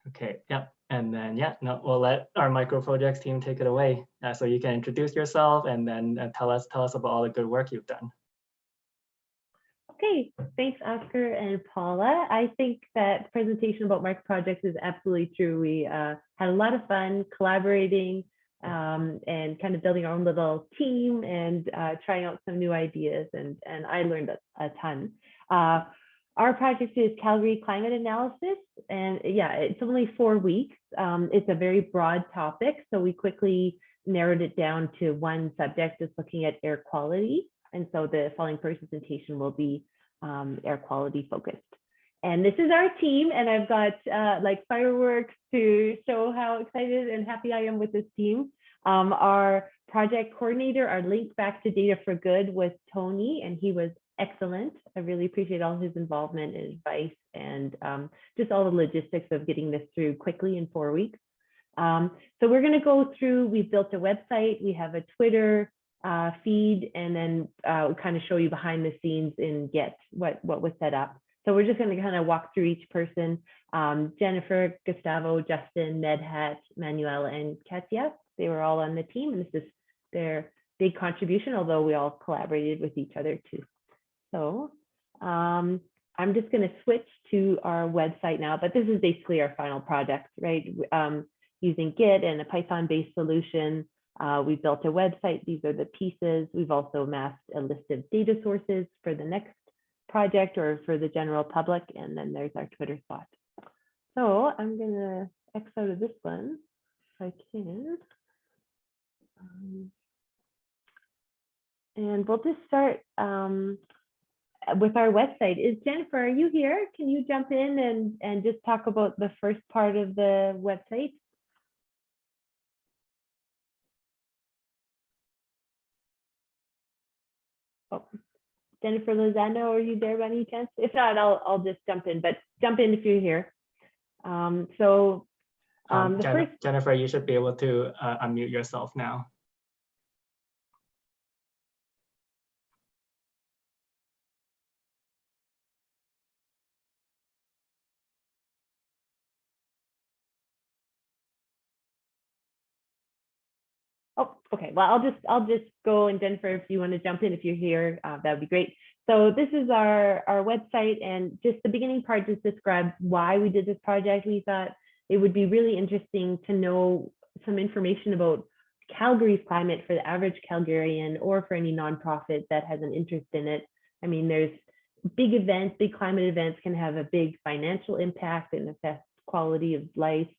Okay, yep. And then, yeah, no, we'll let our micro projects team take it away. So you can introduce yourself and then tell us about all the good work you've done. Okay, thanks, Oscar and Paula. I think that presentation about micro projects is absolutely true. We had a lot of fun collaborating and kind of building our own little team and trying out some new ideas. And I learned a ton. Our project is Calgary climate analysis. And yeah, it's only 4 weeks. It's a very broad topic. So we quickly narrowed it down to one subject, just looking at air quality. And so the following presentation will be air quality focused. And this is our team, and I've got like fireworks to show how excited and happy I am with this team. Our project coordinator, our link back to Data for Good, was Tony, and he was excellent. I really appreciate all his involvement and advice and just all the logistics of getting this through quickly in 4 weeks. So we're going to go through, we've built a website, we have a Twitter feed, and then kind of show you behind the scenes in Git what was set up. So we're just going to kind of walk through each person. Jennifer, Gustavo, Justin, Nedhat, Manuel, and Katia, they were all on the team, and this is their big contribution, although we all collaborated with each other too. So I'm just going to switch to our website now, but this is basically our final project, right? Using Git and a Python-based solution. We built a website. These are the pieces. We've also amassed a list of data sources for the next project or for the general public. And then there's our Twitter spot. So I'm going to X out of this one if I can. And we'll just start with our website. Jennifer, are you here? Can you jump in and just talk about the first part of the website? Oh, Jennifer Lozano, are you there by any chance? If not, I'll just jump in, but jump in if you're here. Jennifer, you should be able to unmute yourself now. Oh, okay. Well, I'll just go, and Jennifer, if you want to jump in, if you're here, that would be great. So this is our website, and just the beginning part just describes why we did this project. We thought it would be really interesting to know some information about Calgary's climate for the average Calgarian, or for any nonprofit that has an interest in it. I mean, there's big events, big climate events can have a big financial impact and affect quality of life.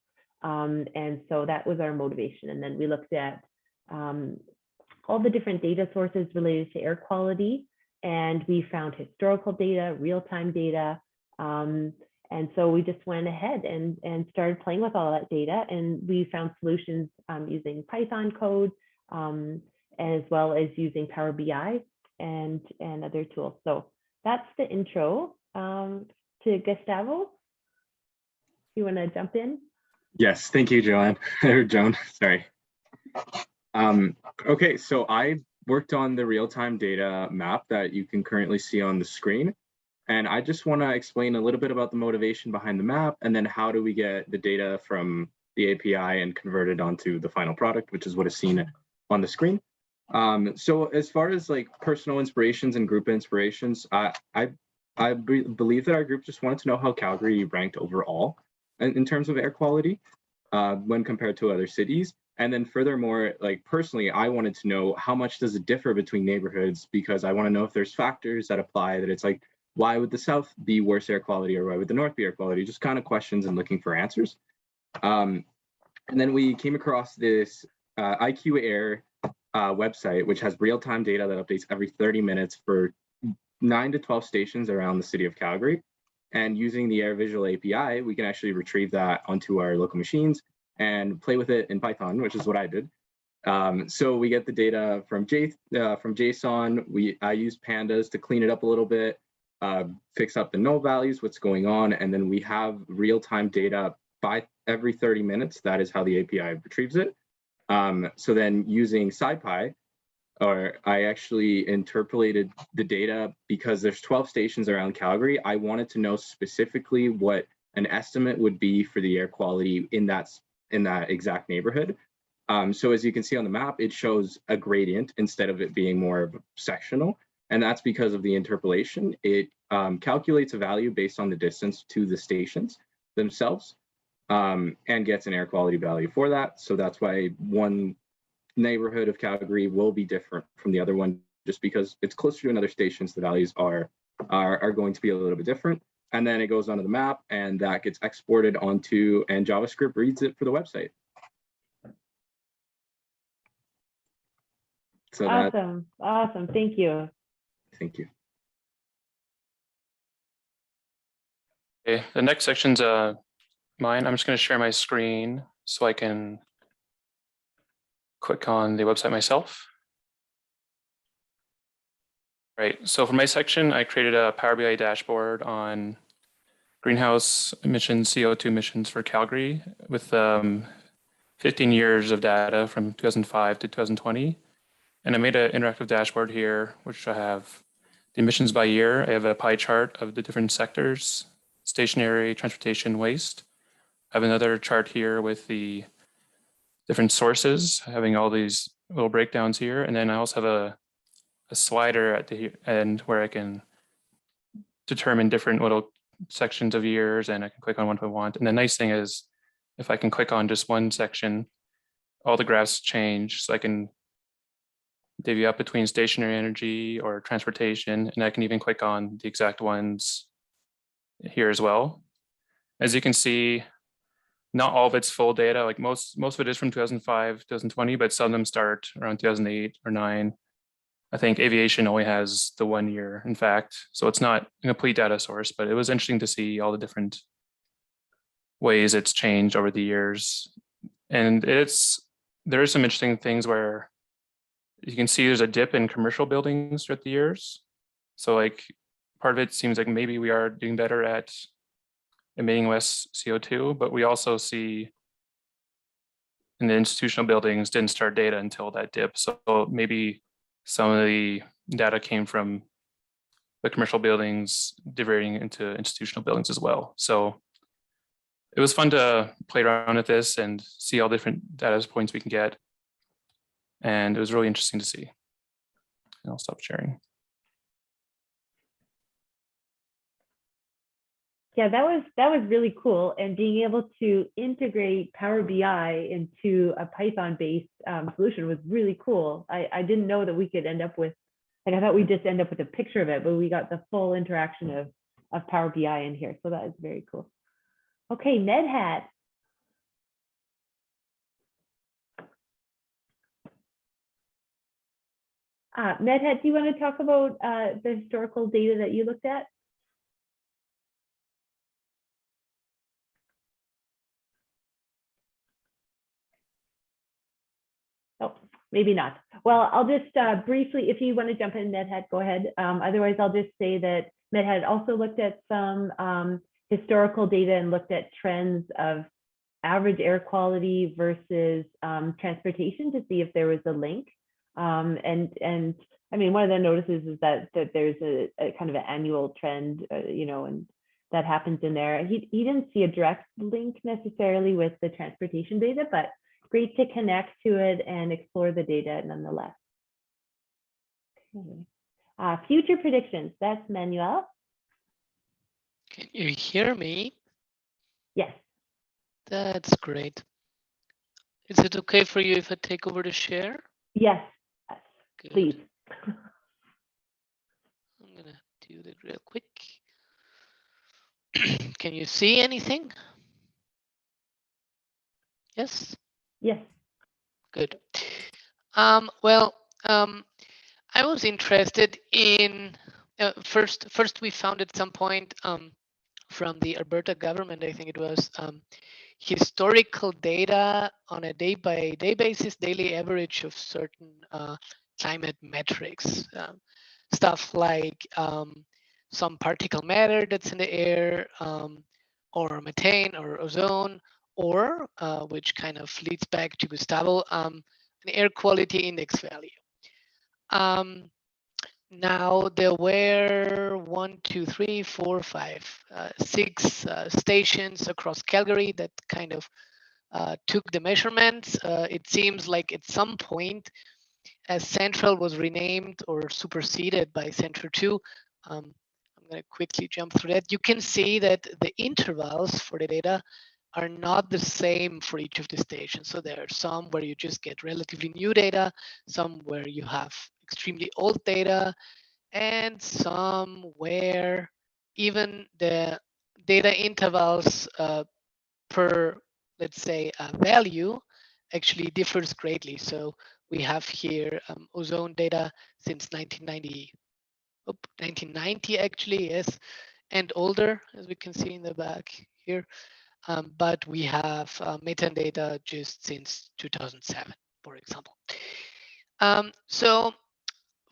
And so that was our motivation. And then we looked at all the different data sources related to air quality, and we found historical data, real-time data. And so we just went ahead and started playing with all that data, and we found solutions using Python code, as well as using Power BI and other tools. So that's the intro. To Gustavo, you want to jump in? Yes, thank you, Joanne, or Joan, sorry. Okay, so I worked on the real-time data map that you can currently see on the screen. And I just want to explain a little bit about the motivation behind the map, and then how do we get the data from the API and convert it onto the final product, which is what is seen on the screen. So as far as like personal inspirations and group inspirations, I believe that our group just wanted to know how Calgary ranked overall in terms of air quality when compared to other cities. And then furthermore, like personally, I wanted to know how much does it differ between neighborhoods, because I want to know if there's factors that apply, that it's like, why would the South be worse air quality, or why would the North be air quality? Just kind of questions and looking for answers. And then we came across this IQ Air website, which has real-time data that updates every 30 minutes for 9 to 12 stations around the city of Calgary. And using the Air Visual API, we can actually retrieve that onto our local machines and play with it in Python, which is what I did. So we get the data from JSON. I use pandas to clean it up a little bit, fix up the null values, what's going on, and then we have real-time data by every 30 minutes. That is how the API retrieves it. So then using SciPy, I actually interpolated the data because there's 12 stations around Calgary. I wanted to know specifically what an estimate would be for the air quality in that exact neighborhood. So as you can see on the map, it shows a gradient instead of it being more of a sectional. And that's because of the interpolation. It calculates a value based on the distance to the stations themselves, and gets an air quality value for that. So that's why one neighborhood of Calgary will be different from the other one, just because it's closer to another station, so the values are going to be a little bit different. And then it goes onto the map, and that gets exported onto, and JavaScript reads it for the website. So awesome. Awesome. Thank you. Thank you. Okay, the next section's mine. I'm just going to share my screen so I can click on the website myself. Right, so for my section, I created a Power BI dashboard on greenhouse emissions, CO2 emissions for Calgary with 15 years of data from 2005 to 2020. And I made an interactive dashboard here, which I have the emissions by year. I have a pie chart of the different sectors, stationary, transportation, waste. I have another chart here with the different sources, having all these little breakdowns here. And then I also have a slider at the end where I can determine different little sections of years, and I can click on one if I want. And the nice thing is, if I can click on just one section, all the graphs change. So I can divvy up between stationary energy or transportation, and I can even click on the exact ones here as well. As you can see, not all of it's full data. Like most of it is from 2005, 2020, but some of them start around 2008 or 9. I think aviation only has the 1 year, in fact. So it's not a complete data source, but it was interesting to see all the different ways it's changed over the years. And there is some interesting things where you can see there's a dip in commercial buildings throughout the years. So like part of it seems like maybe we are doing better at emitting less CO2, but we also see in the institutional buildings didn't start data until that dip. So maybe some of the data came from the commercial buildings diverting into institutional buildings as well. So it was fun to play around with this and see all different data points we can get. And it was really interesting to see. And I'll stop sharing. Yeah, that was really cool. And being able to integrate Power BI into a Python-based solution was really cool. I didn't know that we could end up with, like I thought we'd just end up with a picture of it, but we got the full interaction of Power BI in here. So that is very cool. Okay, NetHat. NetHat, do you want to talk about the historical data that you looked at? Oh, maybe not. Well, I'll just briefly, if you want to jump in, NetHat, go ahead. Otherwise, I'll just say that NetHat also looked at some historical data and looked at trends of average air quality versus transportation to see if there was a link. And I mean, one of the notices is that there's a kind of an annual trend, and that happens in there. He didn't see a direct link necessarily with the transportation data, but great to connect to it and explore the data nonetheless. Okay. Future predictions, that's Manuel. Can you hear me? Yes. That's great. Is it okay for you if I take over to share? Yes, Good. please. I'm gonna do that real quick. Can you see anything? Yes? Yes. Good. I was interested in first we found at some point from the Alberta government, I think it was, historical data on a day-by-day basis, daily average of certain climate metrics, stuff like some particle matter that's in the air, or methane or ozone, or which kind of leads back to Gustavo, an air quality index value. now there were 6 stations across Calgary that kind of took the measurements. It seems like at some point, as Central was renamed or superseded by Central 2, I'm going to quickly jump through that. You can see that the intervals for the data are not the same for each of the stations. So there are some where you just get relatively new data, some where you have extremely old data, and some where even the data intervals per, let's say, value actually differs greatly. So we have here ozone data since 1990 actually, yes, and older, as we can see in the back here. But we have methane data just since 2007, for example. So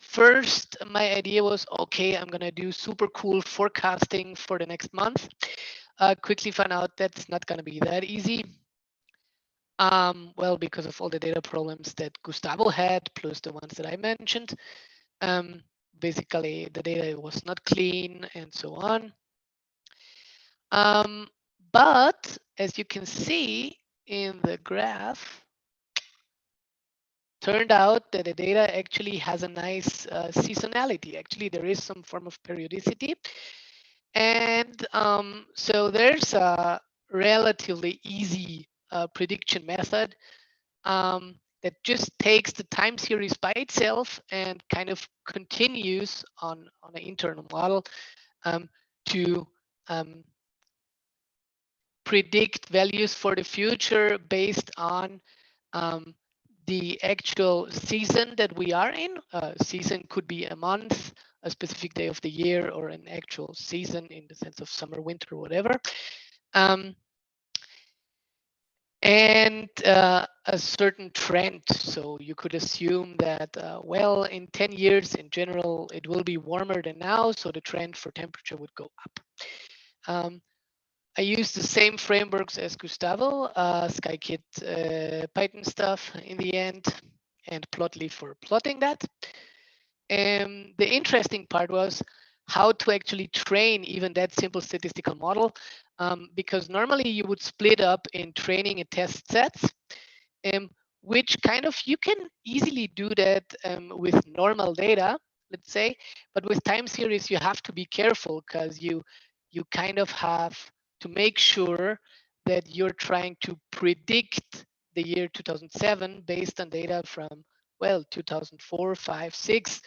first, my idea was, okay, I'm gonna do super cool forecasting for the next month. Quickly found out that's not gonna be that easy. Well, because of all the data problems that Gustavo had, plus the ones that I mentioned. Basically, the data was not clean and so on. But as you can see in the graph, turned out that the data actually has a nice seasonality. Actually, there is some form of periodicity. And so there's a relatively easy prediction method that just takes the time series by itself and kind of continues on an internal model to predict values for the future based on the actual season that we are in. Season could be a month, a specific day of the year, or an actual season in the sense of summer, winter, whatever. And a certain trend. So you could assume that, well, in 10 years, in general, it will be warmer than now, so the trend for temperature would go up. I use the same frameworks as Gustavo, Skykit Python stuff in the end, and Plotly for plotting that. The interesting part was how to actually train even that simple statistical model, because normally you would split up in training and test sets, which kind of, you can easily do that with normal data, let's say, but with time series, you have to be careful because you kind of have to make sure that you're trying to predict the year 2007 based on data from, well, 2004, 5, 6,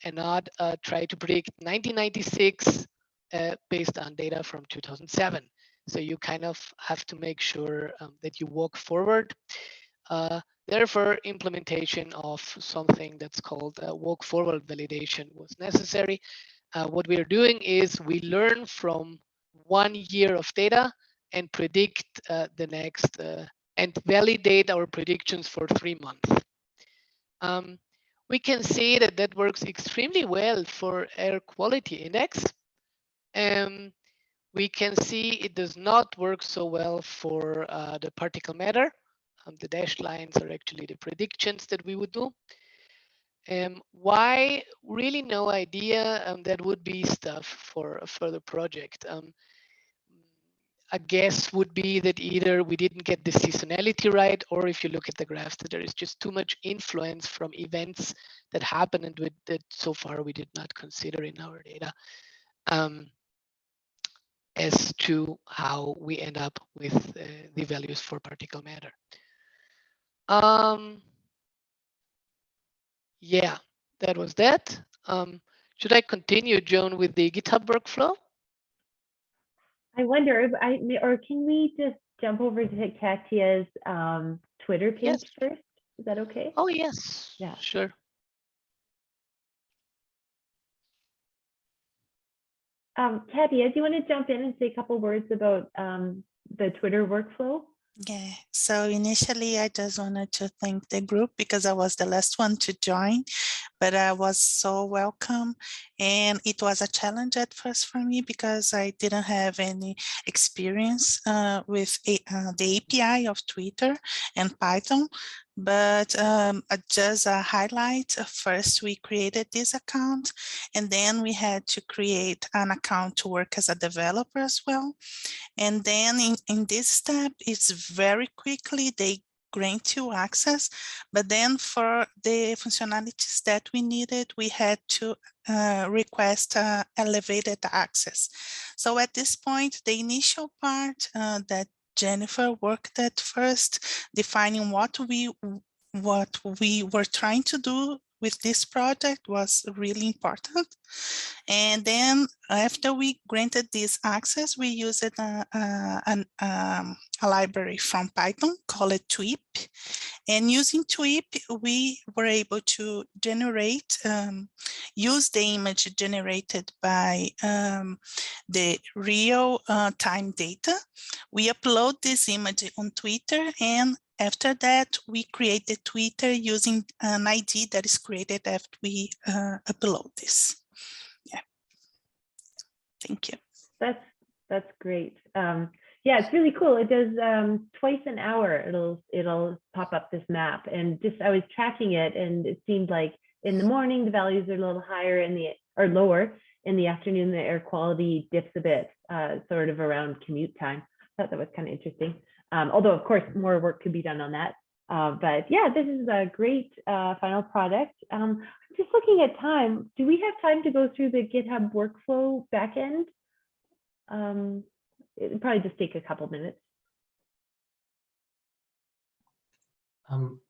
and not try to predict 1996 based on data from 2007. So you kind of have to make sure that you walk forward. Therefore, implementation of something that's called walk forward validation was necessary. What we are doing is we learn from 1 year of data and predict the next and validate our predictions for 3 months. We can see that that works extremely well for air quality index. We can see it does not work so well for the particle matter. The dashed lines are actually the predictions that we would do. Why? Really no idea. That would be stuff for a further project. A guess would be that either we didn't get the seasonality right, or if you look at the graphs, that there is just too much influence from events that happen and that so far we did not consider in our data as to how we end up with the values for particle matter. Yeah, that was that. Should I continue, Joan, with the GitHub workflow? I wonder if or can we just jump over to Katya's Twitter page first? Is that okay? Oh, yes. Yeah. Sure. Katya, do you want to jump in and say a couple words about the Twitter workflow? Yeah, so initially I just wanted to thank the group because I was the last one to join, but I was so welcome. And it was a challenge at first for me because I didn't have any experience with the API of Twitter and Python. but just a highlight. First, we created this account, and then we had to create an account to work as a developer as well. And then in this step, it's very quickly they grant you access, but then for the functionalities that we needed, we had to request elevated access. So at this point, the initial part that Jennifer worked at first, defining what we were trying to do with this project was really important. And then after we granted this access, we used a library from Python called Tweep. And using Tweep, we were able to generate, use the image generated by the real time data. We upload this image on Twitter, and after that, we create the Twitter using an ID that is created after we upload this. Yeah. Thank you. That's great. Yeah, it's really cool. It does twice an hour. It'll pop up this map, and just I was tracking it, and it seemed like in the morning the values are a little higher or lower. In the afternoon, the air quality dips a bit, sort of around commute time. I thought that was kind of interesting. Although of course more work could be done on that. But yeah, this is a great final product. Just looking at time, do we have time to go through the GitHub workflow backend? It'd probably just take a couple minutes.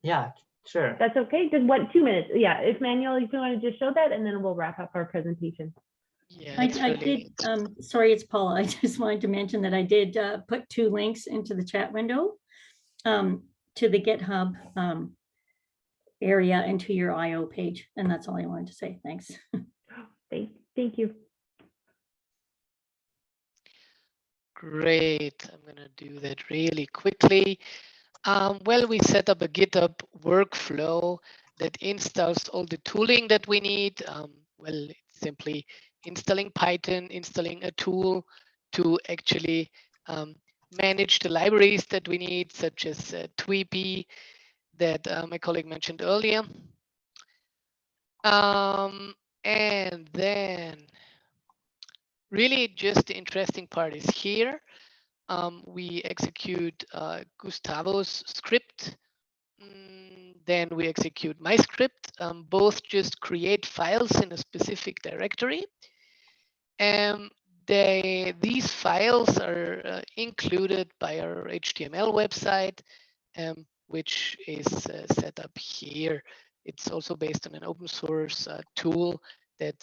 Yeah, sure. That's okay. Just 2 minutes. Yeah, if Manuel, you want to just show that, and then we'll wrap up our presentation. Yeah, I did. Sorry, it's Paula. I just wanted to mention that I did put 2 links into the chat window to the GitHub area and to your IO page. And that's all I wanted to say. Thanks. Thank you. Great. I'm going to do that really quickly. Well, we set up a GitHub workflow that installs all the tooling that we need. Well, it's simply installing Python, installing a tool to actually manage the libraries that we need, such as Tweepy that my colleague mentioned earlier. And then really just the interesting part is here. We execute Gustavo's script. Then we execute my script. Both just create files in a specific directory. These files are included by our HTML website, which is set up here. It's also based on an open source tool that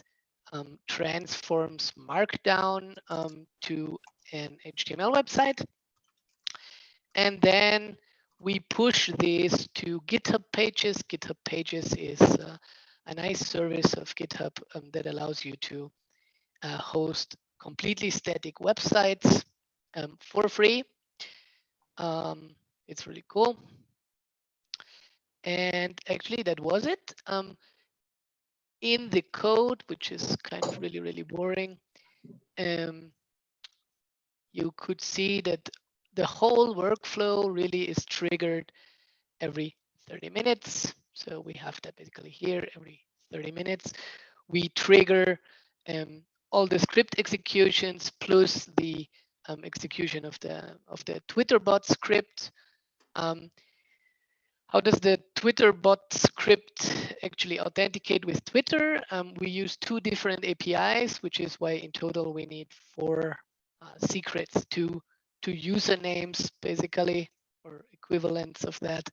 transforms Markdown to an HTML website. And then we push this to GitHub Pages. GitHub Pages is a nice service of GitHub that allows you to host completely static websites for free. It's really cool. And actually, that was it. In the code, which is kind of really boring, you could see that the whole workflow really is triggered every 30 minutes. So we have that basically here every 30 minutes. We trigger all the script executions plus the execution of the Twitter bot script. How does the Twitter bot script actually authenticate with Twitter? We use 2 different APIs, which is why in total we need 4 secrets, two usernames basically, or equivalents of that,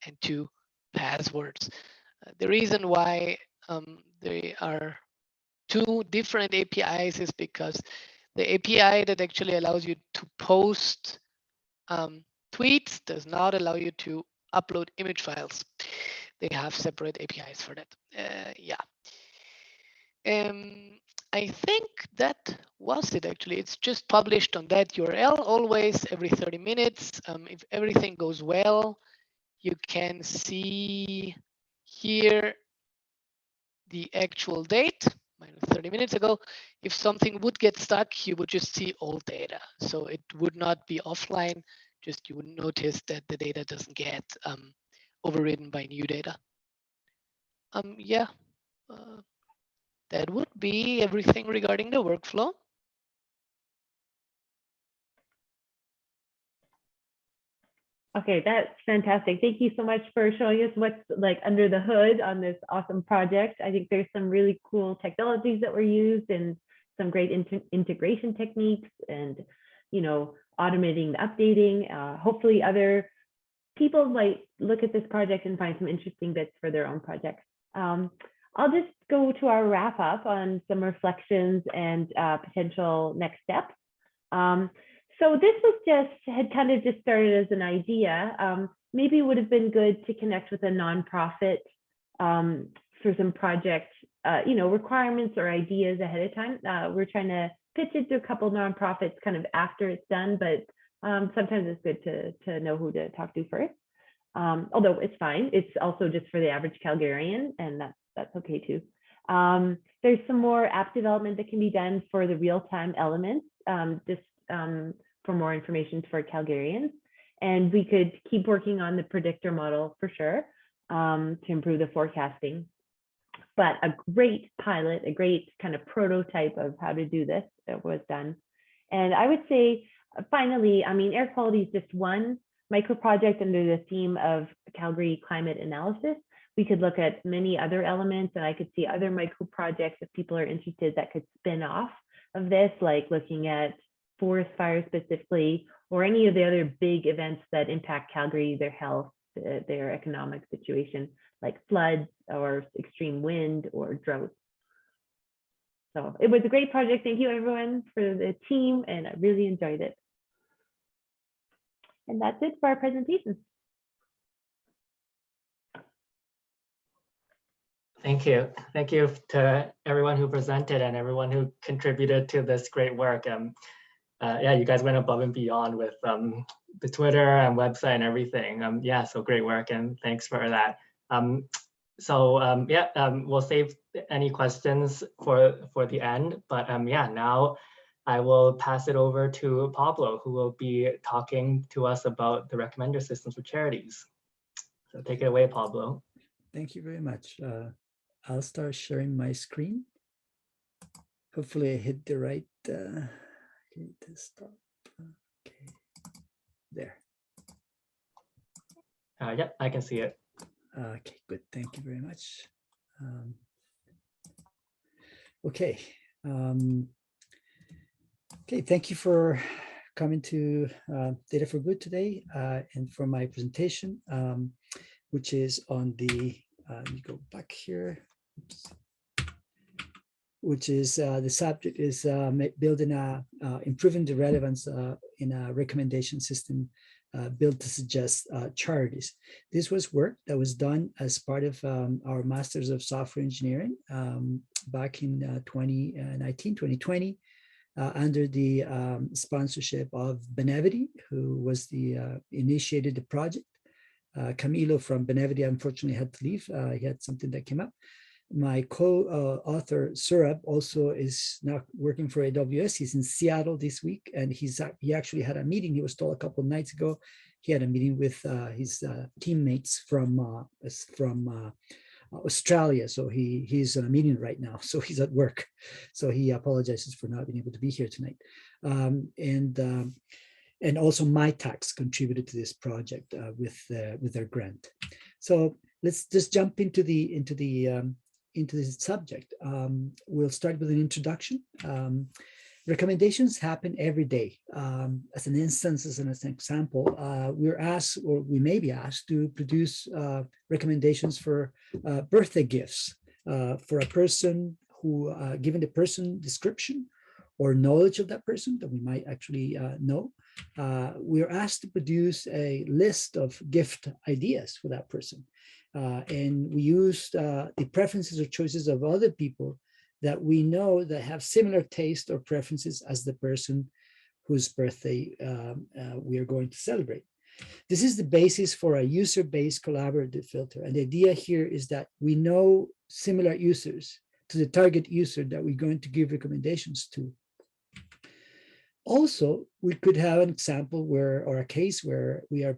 and 2 passwords. The reason why they are 2 different APIs is because the API that actually allows you to post tweets does not allow you to upload image files. They have separate APIs for that. Yeah. I think that was it actually. It's just published on that URL always every 30 minutes. If everything goes well, you can see here the actual date, minus 30 minutes ago. If something would get stuck, you would just see old data. So it would not be offline, just you would notice that the data doesn't get overridden by new data. Yeah, that would be everything regarding the workflow. Okay, that's fantastic. Thank you so much for showing us what's like under the hood on this awesome project. I think there's some really cool technologies that were used and some great integration techniques and, you know, automating the updating. Hopefully other people might look at this project and find some interesting bits for their own projects. I'll just go to our wrap up on some reflections and potential next steps. So this was had kind of just started as an idea. Maybe it would have been good to connect with a nonprofit for some project, you know, requirements or ideas ahead of time. We're trying to pitch it to a couple nonprofits kind of after it's done, but sometimes it's good to know who to talk to first. Although it's fine. It's also just for the average Calgarian, and that's okay too. There's some more app development that can be done for the real-time elements, for more information for Calgarians. And we could keep working on the predictor model for sure to improve the forecasting. But a great pilot, a great kind of prototype of how to do this was done. And I would say, finally, I mean, air quality is just one micro project under the theme of Calgary climate analysis. We could look at many other elements, and I could see other micro projects if people are interested that could spin off of this, like looking at forest fires specifically, or any of the other big events that impact Calgary, their health, their economic situation, like floods or extreme wind or drought. So it was a great project. Thank you everyone for the team, and I really enjoyed it. And that's it for our presentation. Thank you. Thank you to everyone who presented and everyone who contributed to this great work. Yeah, you guys went above and beyond with the Twitter and website and everything. Yeah, so great work, and thanks for that. We'll save any questions for the end, but yeah, now I will pass it over to Pablo, who will be talking to us about the recommender systems for charities. So take it away, Pablo. Thank you very much. I'll start sharing my screen. Hopefully I hit the right, desktop. Okay, there. Yep, I can see it. Okay, good. Thank you very much. Okay. Okay, thank you for coming to Data for Good today and for my presentation, which is on the, let me go back here. Oops. Which is the subject is building improving the relevance in a recommendation system built to suggest charities. This was work that was done as part of our Masters of Software Engineering back in 2020, under the sponsorship of Benevity, who was the initiated the project. Camilo from Benevity unfortunately had to leave. He had something that came up. My co-author Sourabh also is now working for AWS. He's in Seattle this week, and he actually had a meeting. He was told a couple of nights ago he had a meeting with his teammates from Australia. So he's on a meeting right now. So he's at work. So he apologizes for not being able to be here tonight. And also MyTax contributed to this project with their grant. So let's just jump into this subject. We'll start with an introduction. Recommendations happen every day. As an instance, as an example, we're asked, or we may be asked, to produce recommendations for birthday gifts for a person who, given the person description or knowledge of that person that we might actually know, we're asked to produce a list of gift ideas for that person. And we used the preferences or choices of other people that we know that have similar taste or preferences as the person whose birthday we are going to celebrate. This is the basis for a user-based collaborative filter. And the idea here is that we know similar users to the target user that we're going to give recommendations to. Also, we could have an example where, or a case where we're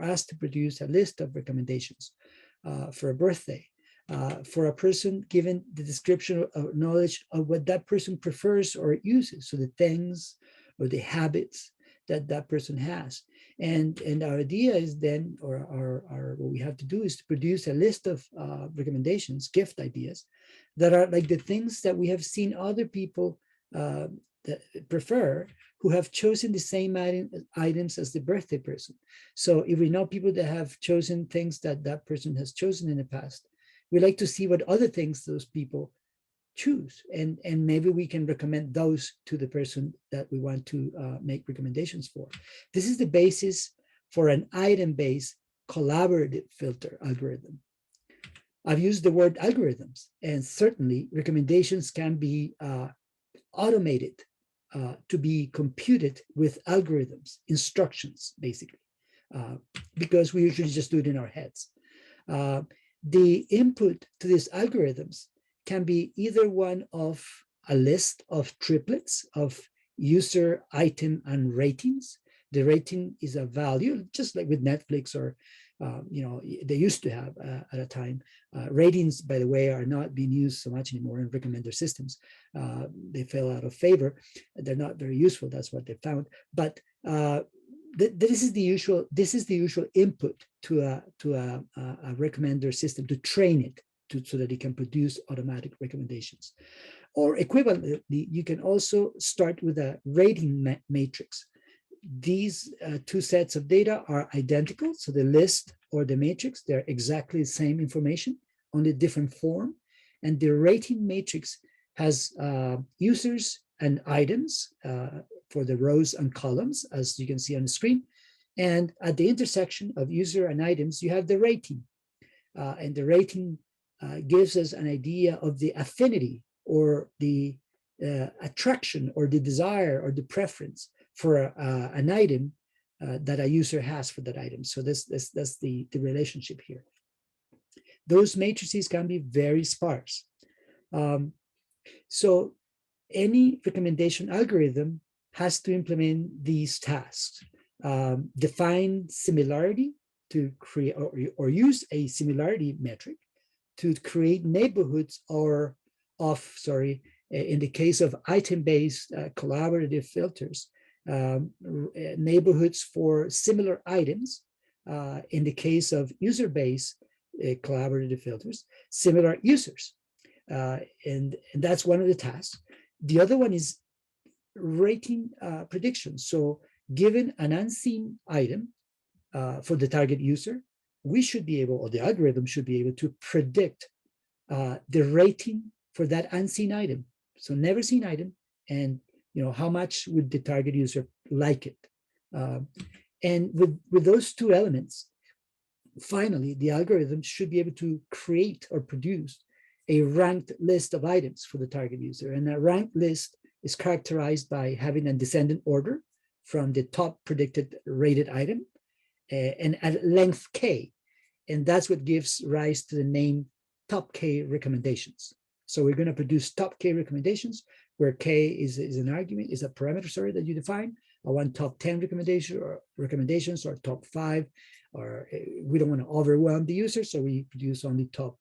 asked to produce a list of recommendations for a birthday, for a person, given the description of knowledge of what that person prefers or uses, so the things or the habits that that person has. And our idea is then, or what we have to do is to produce a list of recommendations, gift ideas, that are like the things that we have seen other people that prefer, who have chosen the same items as the birthday person. So if we know people that have chosen things that that person has chosen in the past, we like to see what other things those people choose, and maybe we can recommend those to the person that we want to make recommendations for. This is the basis for an item-based collaborative filter algorithm. I've used the word algorithms, and certainly recommendations can be automated to be computed with algorithms, instructions, basically, because we usually just do it in our heads. The input to these algorithms can be either one of a list of triplets of user, item, and ratings. The rating is a value, just like with Netflix, or they used to have at a time. Ratings, by the way, are not being used so much anymore in recommender systems. They fell out of favor. They're not very useful. That's what they found. But this is the usual input to a recommender system, to train it so that it can produce automatic recommendations. Or equivalently, you can also start with a rating matrix. These two sets of data are identical. So the list or the matrix, they're exactly the same information, only different form. And the rating matrix has users and items for the rows and columns, as you can see on the screen. And at the intersection of user and items, you have the rating. And the rating gives us an idea of the affinity or the attraction or the desire or the preference for an item that a user has for that item. So that's the relationship here. Those matrices can be very sparse. So any recommendation algorithm has to implement these tasks. Define similarity to create, or use a similarity metric to create neighborhoods in the case of item-based collaborative filters, neighborhoods for similar items. In the case of user-based collaborative filters, similar users. And that's one of the tasks. The other one is rating predictions. So given an unseen item for the target user, we should be able, or the algorithm should be able to predict the rating for that unseen item. So never seen item, and how much would the target user like it. And with those two elements, finally, the algorithm should be able to create or produce a ranked list of items for the target user. And a ranked list is characterized by having a descendant order from the top predicted rated item and at length k. And that's what gives rise to the name top k recommendations. So we're going to produce top k recommendations, where k is an argument, is a parameter, that you define. I want top 10 recommendations or top 5, or we don't want to overwhelm the user, so we produce only top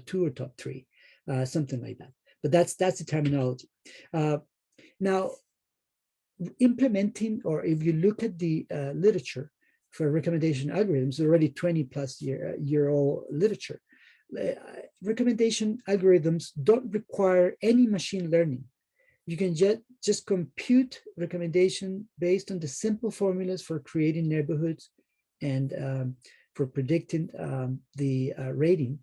2 or top 3, something like that. But that's the terminology. Now, implementing, or if you look at the literature for recommendation algorithms, already 20-plus-year-old literature, recommendation algorithms don't require any machine learning. You can just compute recommendation based on the simple formulas for creating neighborhoods and for predicting the rating,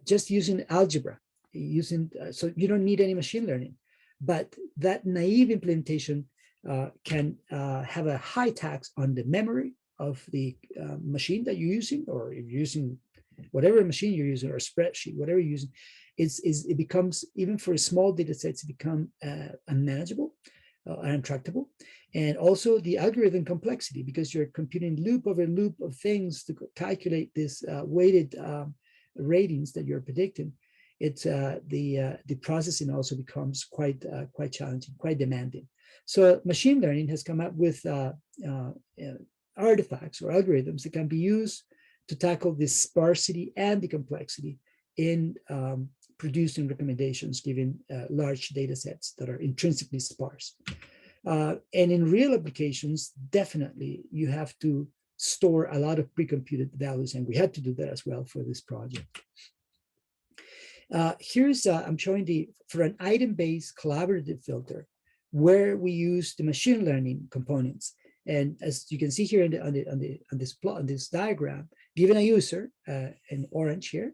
just using algebra. So you don't need any machine learning. But that naive implementation can have a high tax on the memory of the machine that you're using, or if you're using whatever machine you're using, or spreadsheet, whatever you're using, it becomes, even for small data sets, it becomes unmanageable and untractable. And also the algorithm complexity, because you're computing loop over loop of things to calculate this weighted ratings that you're predicting. It's the processing also becomes quite challenging, quite demanding. So machine learning has come up with artifacts or algorithms that can be used to tackle the sparsity and the complexity in producing recommendations given large data sets that are intrinsically sparse. And in real applications, definitely you have to store a lot of pre-computed values, and we had to do that as well for this project. Here's, I'm showing for an item-based collaborative filter where we use the machine learning components. And as you can see here on this plot, on this diagram, given a user, in orange here,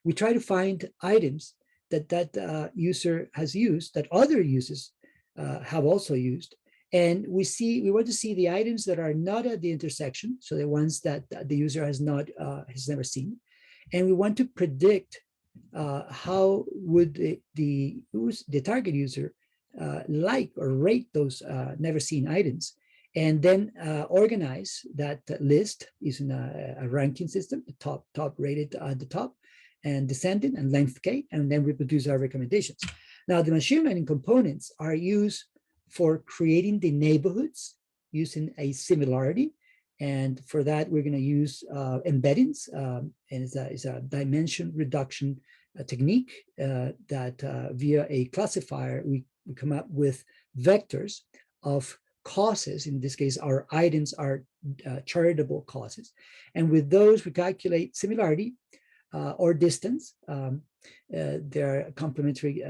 we try to find items that user has used, that other users have also used. And we want to see the items that are not at the intersection, so the ones that the user has never seen. And we want to predict how would the target user like or rate those never seen items, and then organize that list using a ranking system, the top rated at the top, and descending and length K, and then we produce our recommendations. Now, the machine learning components are used for creating the neighborhoods using a similarity. And for that, we're going to use embeddings, and it's a dimension reduction technique that via a classifier, we come up with vectors of causes. In this case, our items are charitable causes. And with those, we calculate similarity or distance. There are complementary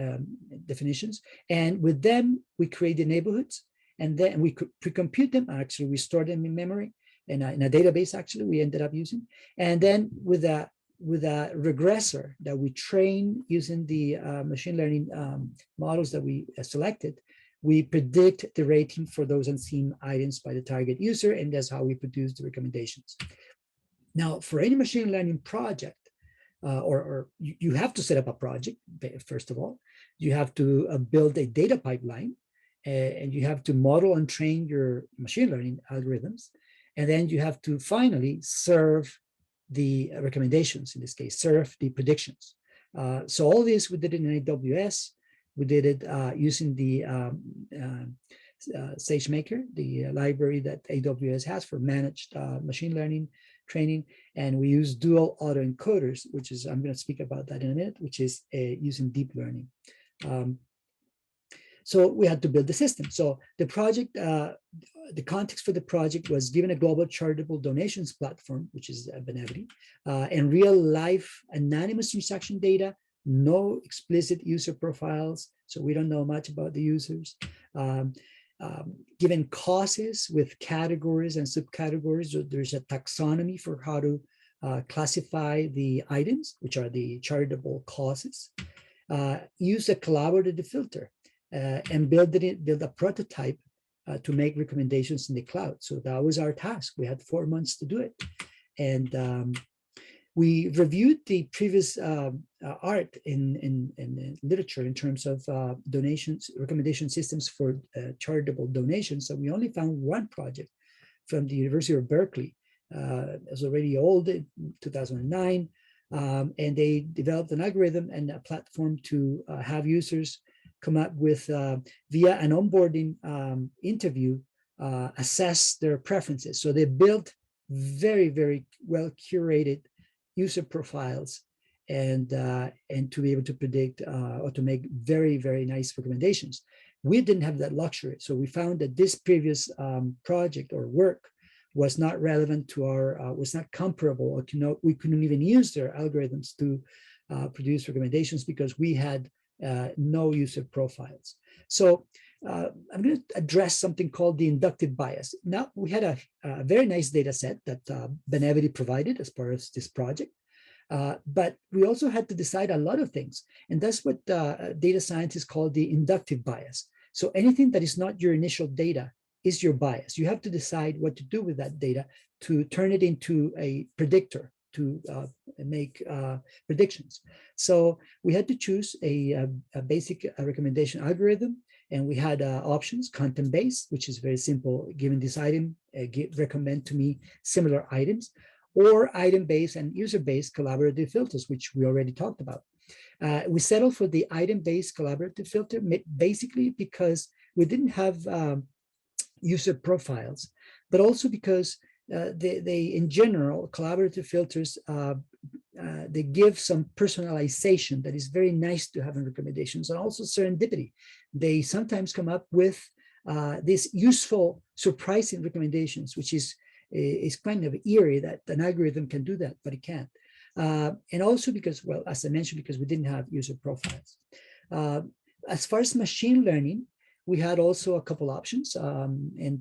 definitions. And with them, we create the neighborhoods, and then we pre-compute them. Actually, we store them in memory in a database, actually, we ended up using. And then with a regressor that we train using the machine learning models that we selected, we predict the rating for those unseen items by the target user, and that's how we produce the recommendations. Now, for any machine learning project, or you have to set up a project, first of all. You have to build a data pipeline, and you have to model and train your machine learning algorithms. And then you have to finally serve the recommendations, in this case, serve the predictions. So all this we did it in AWS. We did it using the SageMaker, the library that AWS has for managed machine learning training. And we use dual autoencoders, which is, I'm going to speak about that in a minute, which is using deep learning. So we had to build the system. So the project, the context for the project was given a global charitable donations platform, which is Benevity, and real life anonymous transaction data, no explicit user profiles. So we don't know much about the users. Given causes with categories and subcategories, so there's a taxonomy for how to classify the items, which are the charitable causes. Use a collaborative filter and build a prototype to make recommendations in the cloud. So that was our task. We had 4 months to do it. And we reviewed the previous art in literature in terms of donations, recommendation systems for charitable donations. So we only found one project from the University of Berkeley. It was already old in 2009. And they developed an algorithm and a platform to have users come up with, via an onboarding interview, assess their preferences. So they built very, very well curated user profiles and to be able to predict or to make very, very nice recommendations. We didn't have that luxury. So we found that this previous project or work was not relevant to our, was not comparable, or we couldn't even use their algorithms to produce recommendations because we had no user profiles. So I'm going to address something called the inductive bias. Now, we had a very nice data set that Benevity provided as part of this project, but we also had to decide a lot of things. And that's what data scientists call the inductive bias. So anything that is not your initial data is your bias. You have to decide what to do with that data to turn it into a predictor to make predictions. So we had to choose a basic recommendation algorithm, and we had options: content-based, which is very simple. Given this item, recommend to me similar items, or item-based and user-based collaborative filters, which we already talked about. We settled for the item-based collaborative filter, basically because we didn't have user profiles, but also because they in general, collaborative filters, they give some personalization that is very nice to have in recommendations, and also serendipity. They sometimes come up with these useful, surprising recommendations, which is kind of eerie that an algorithm can do that, but it can't. And also because, well, as I mentioned, because we didn't have user profiles. As far as machine learning, we had also a couple options, and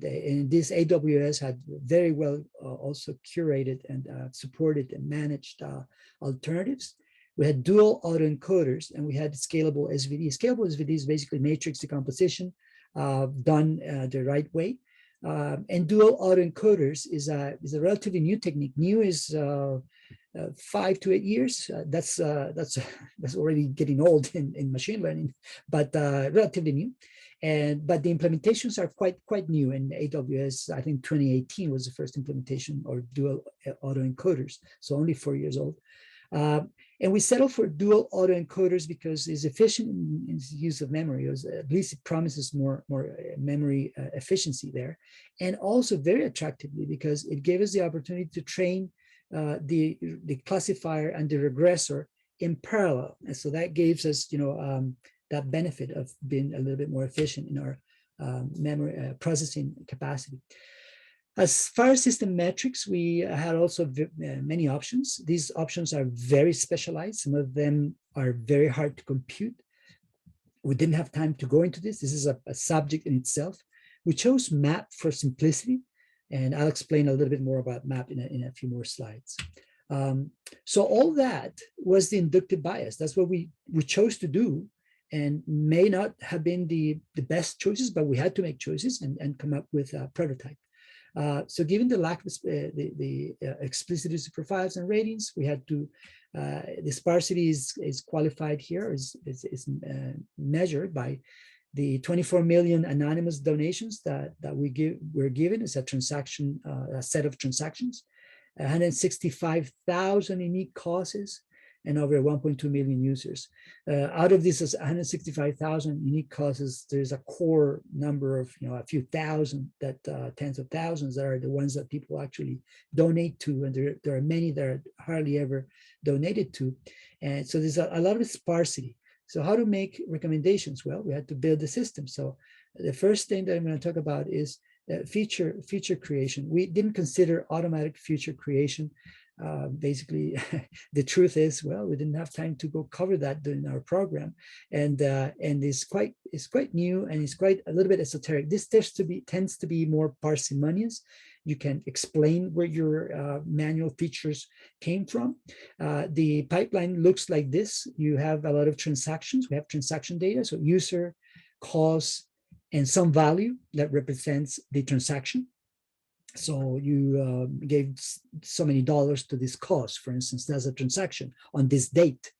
this AWS had very well also curated and supported and managed alternatives. We had dual autoencoders, and we had scalable SVD. Scalable SVD is basically matrix decomposition done the right way. And dual autoencoders is a relatively new technique. New is 5 to 8 years. That's already getting old in machine learning, but relatively new. But the implementations are quite new in AWS. I think 2018 was the first implementation of dual autoencoders, so only 4 years old. And we settled for dual autoencoders because it's efficient in its use of memory. At least it promises more memory efficiency there, and also very attractively because it gave us the opportunity to train the classifier and the regressor in parallel. And so that gives us, that benefit of being a little bit more efficient in our memory processing capacity. As far as system metrics, we had also many options. These options are very specialized. Some of them are very hard to compute. We didn't have time to go into this. This is a subject in itself. We chose MAP for simplicity, and I'll explain a little bit more about MAP in a few more slides. So all that was the inductive bias. That's what we chose to do, and may not have been the best choices, but we had to make choices and come up with a prototype. So given the lack of the explicit user profiles and ratings, we had to, the sparsity is qualified here, is measured by the 24 million anonymous donations that we're given as a transaction, a set of transactions, 165,000 unique causes, and over 1.2 million users. Out of these 165,000 unique causes, there's a core number of a few thousand, that tens of thousands that are the ones that people actually donate to, and there are many that are hardly ever donated to. And so there's a lot of sparsity. So how to make recommendations? Well, we had to build the system. So the first thing that I'm going to talk about is feature creation. We didn't consider automatic feature creation. Basically, the truth is, well, we didn't have time to go cover that during our program, and it's quite new, and it's quite a little bit esoteric. This tends to be more parsimonious. You can explain where your manual features came from. The pipeline looks like this. You have a lot of transactions. We have transaction data, so user, cause, and some value that represents the transaction. So you gave so many dollars to this cause, for instance, that's a transaction on this date.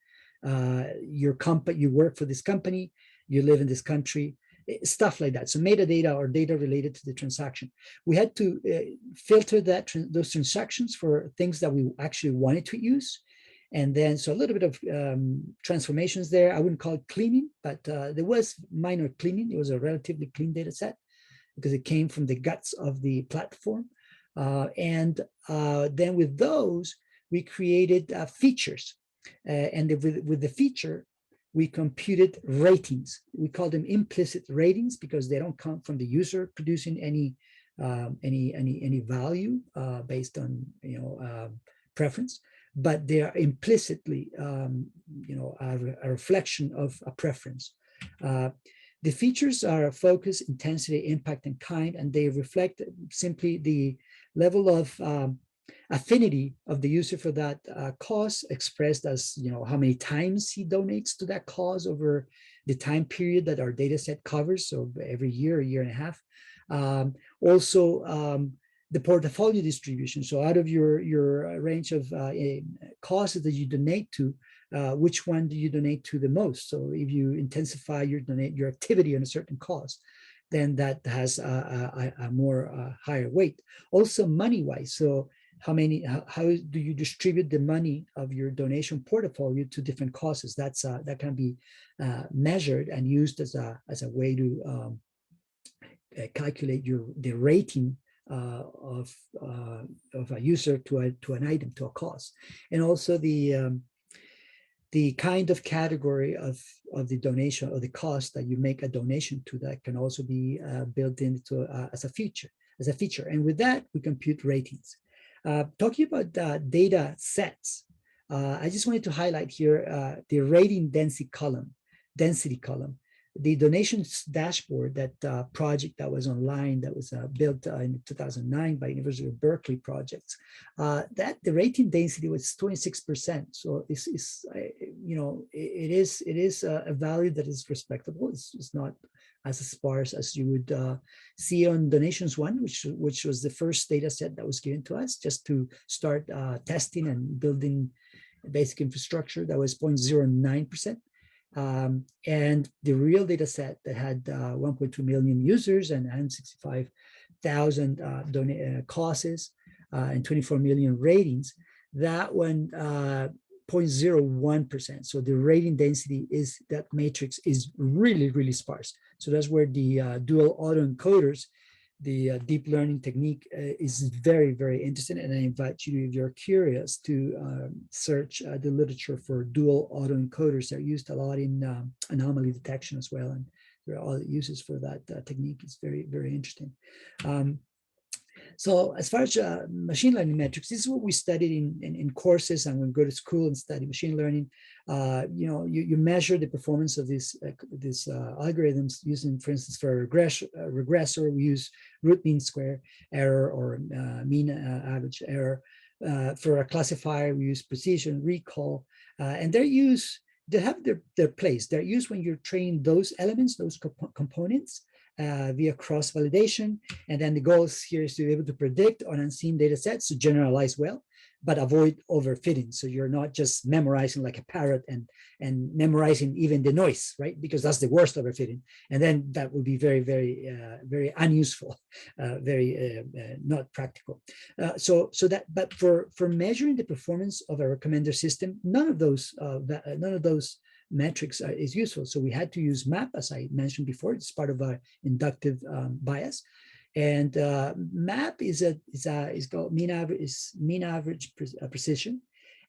Your company, you work for this company, you live in this country, stuff like that. So metadata or data related to the transaction. We had to filter those transactions for things that we actually wanted to use. And then, so a little bit of transformations there. I wouldn't call it cleaning, but there was minor cleaning. It was a relatively clean data set, because it came from the guts of the platform. And then with those, we created features. And with the feature, we computed ratings. We call them implicit ratings because they don't come from the user producing any value based on preference, but they are implicitly a reflection of a preference. The features are focus, intensity, impact, and kind, and they reflect simply the level of affinity of the user for that cause, expressed as how many times he donates to that cause over the time period that our data set covers, so every year, a year and a half. Also, the portfolio distribution. So out of your range of causes that you donate to, which one do you donate to the most? So if you intensify your activity on a certain cause, then that has a more higher weight. Also money-wise, so how do you distribute the money of your donation portfolio to different causes? That can be measured and used as a way to calculate the rating of a user to an item, to a cost, and also the kind of category of the donation or the cost that you make a donation to, that can also be built into as a feature. And with that, we compute ratings. Talking about data sets, I just wanted to highlight here the rating density column. The donations dashboard, that project that was online, that was built in 2009 by University of Berkeley projects, that the rating density was 26%. So it is a value that is respectable. It's not as sparse as you would see on donations one, which was the first data set that was given to us just to start testing and building basic infrastructure. That was 0.09%. And the real data set that had 1.2 million users and 165,000 causes and 24 million ratings, that one 0.01%. So the rating density is, that matrix is really, really sparse. So that's where the dual autoencoders, the deep learning technique, is very, very interesting. And I invite you, if you're curious, to search the literature for dual autoencoders. They're used a lot in anomaly detection as well. And there are other uses for that technique. It's very, very interesting. So as far as machine learning metrics, this is what we studied in courses, and when we go to school and study machine learning. You measure the performance of these algorithms using, for instance, for a regressor, we use root mean square error or mean average error. For a classifier, we use precision, recall, and they have their place. They're used when you're training those elements, those components, via cross validation. And then the goal here is to be able to predict on unseen data sets to generalize well, but avoid overfitting. So you're not just memorizing like a parrot and memorizing even the noise, right? Because that's the worst overfitting. And then that would be very, very, very unuseful, very not practical. But for measuring the performance of a recommender system, none of those metrics is useful. So we had to use MAP, as I mentioned before. It's part of our inductive bias. And MAP is called mean average precision,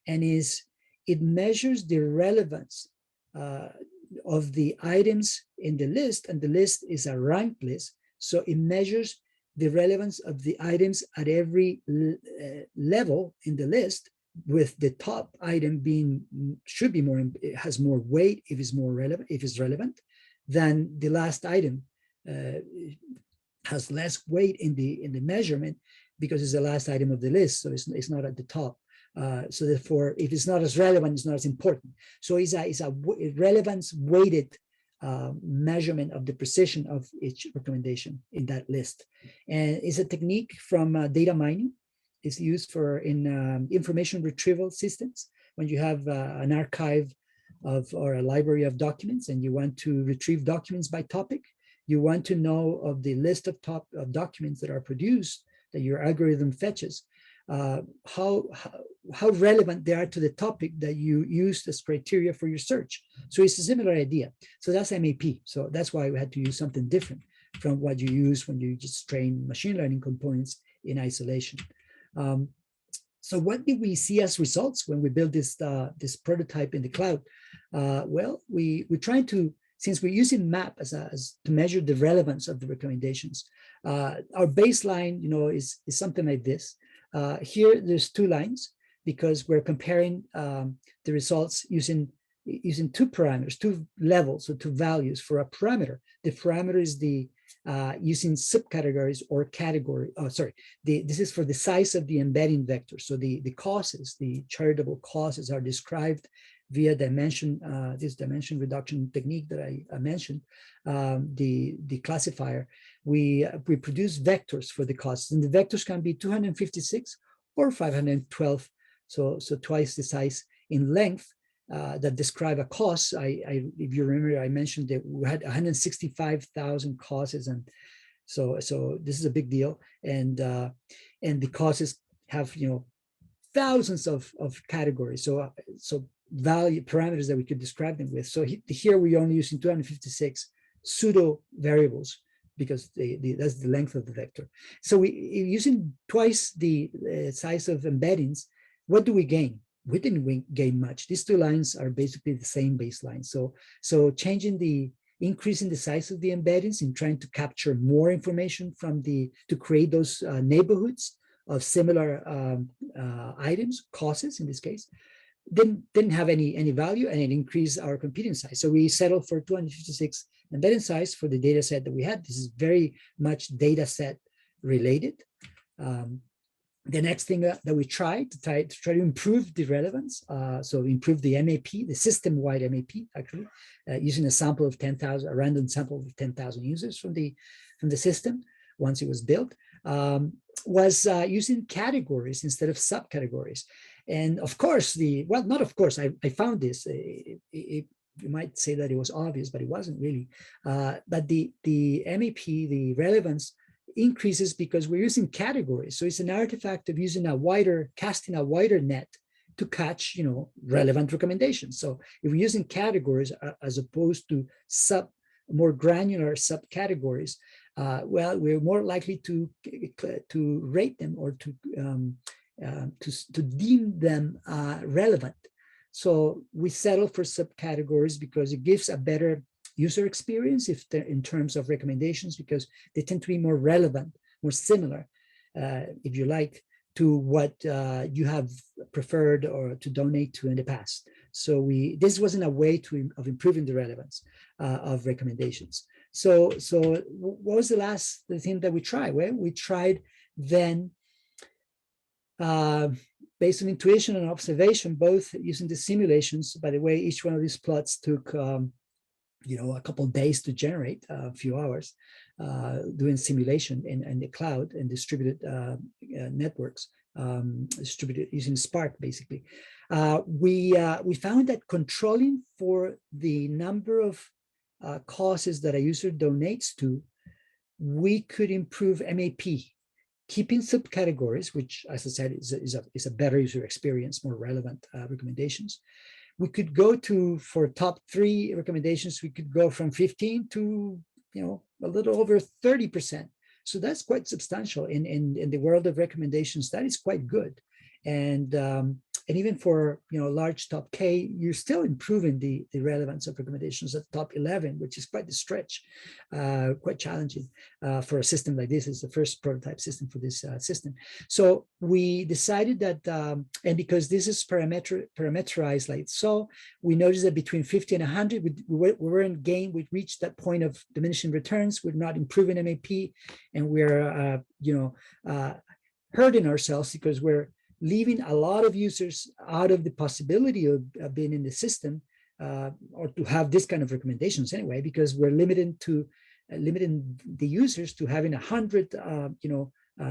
and it measures the relevance of the items in the list, and the list is a ranked list. So it measures the relevance of the items at every level in the list, with the top item should be more, it has more weight if it's more relevant, than the last item. Has less weight in the measurement because it's the last item of the list, so it's not at the top. So therefore, if it's not as relevant, it's not as important. So it's a relevance weighted measurement of the precision of each recommendation in that list, and it's a technique from data mining. It's used in information retrieval systems when you have an archive or a library of documents and you want to retrieve documents by topic. You want to know of the list of documents that are produced that your algorithm fetches, how relevant they are to the topic that you used as criteria for your search. So it's a similar idea. So that's MAP. So that's why we had to use something different from what you use when you just train machine learning components in isolation. So what did we see as results when we built this prototype in the cloud? Well, we're trying to, since we're using MAP as to measure the relevance of the recommendations, our baseline, is something like this. Here, there's two lines because we're comparing the results using two parameters, two levels, or two values for a parameter. The parameter is using subcategories or category. This is for the size of the embedding vector. So the causes, the charitable causes, are described via this dimension reduction technique that I mentioned, the classifier. We produce vectors for the causes, and the vectors can be 256 or 512, so twice the size in length, that describe a cause. If you remember, I mentioned that we had 165,000 causes, and so this is a big deal. And the causes have thousands of categories. So value parameters that we could describe them with. So here we're only using 256 pseudo variables because that's the length of the vector. So using twice the size of embeddings, what do we gain? We didn't gain much. These two lines are basically the same baseline. So increasing the size of the embeddings and trying to capture more information to create those neighborhoods of similar items, causes in this case, didn't have any value, and it increased our computing size. So we settled for 256 embedding size for the data set that we had. This is very much data set related. The next thing that we tried to try to improve the relevance, so improve the MAP, the system-wide MAP, actually, using a sample of 10,000, a random sample of 10,000 users from the system once it was built, was using categories instead of subcategories. And of course, not of course, I found this. You might say that it was obvious, but it wasn't really. But the MAP, the relevance, increases because we're using categories. So it's an artifact of casting a wider net to catch, relevant recommendations. So if we're using categories as opposed to more granular subcategories, well, we're more likely to rate them or to deem them relevant. So we settle for subcategories because it gives a better user experience in terms of recommendations, because they tend to be more relevant, more similar, if you like, to what you have preferred or to donate to in the past. So this wasn't a way of improving the relevance of recommendations. So what was the thing that we tried? Well, we tried then, based on intuition and observation, both using the simulations. By the way, each one of these plots took a couple of days to generate, a few hours, doing simulation in the cloud and distributed networks, distributed using Spark, basically. We found that controlling for the number of causes that a user donates to, we could improve MAP, keeping subcategories, which, as I said, is a better user experience, more relevant recommendations. We could go for top 3 recommendations, we could go from 15 to, a little over 30%. So that's quite substantial in the world of recommendations. That is quite good. And even for, large top K, you're still improving the relevance of recommendations at top 11, which is quite a stretch, quite challenging for a system like this. It's the first prototype system for this system. So we decided that, and because this is parameterized like so, we noticed that between 50 and 100, we weren't gained. We reached that point of diminishing returns. We're not improving MAP, and we're, hurting ourselves because we're leaving a lot of users out of the possibility of being in the system, or to have this kind of recommendations anyway, because we're limiting the users to having 100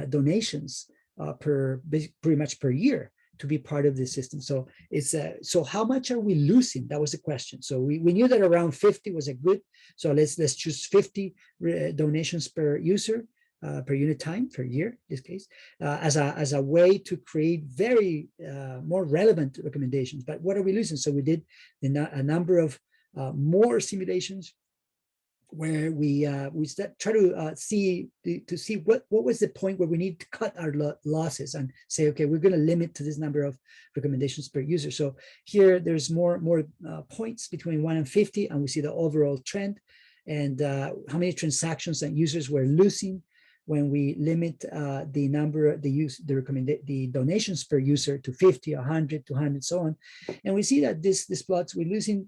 donations pretty much per year to be part of the system. So so how much are we losing? That was the question. So we knew that around 50 was a good. So let's choose 50 donations per user. Per unit time per year, in this case, as a way to create very more relevant recommendations. But what are we losing? So we did a number of more simulations where we try to see what was the point where we need to cut our losses and say, okay, we're going to limit to this number of recommendations per user. So here there's more points between 1 and 50, and we see the overall trend and how many transactions and users we're losing when we limit the number, the donations per user to 50, 100, 200, so on. And we see that this plots, we're losing,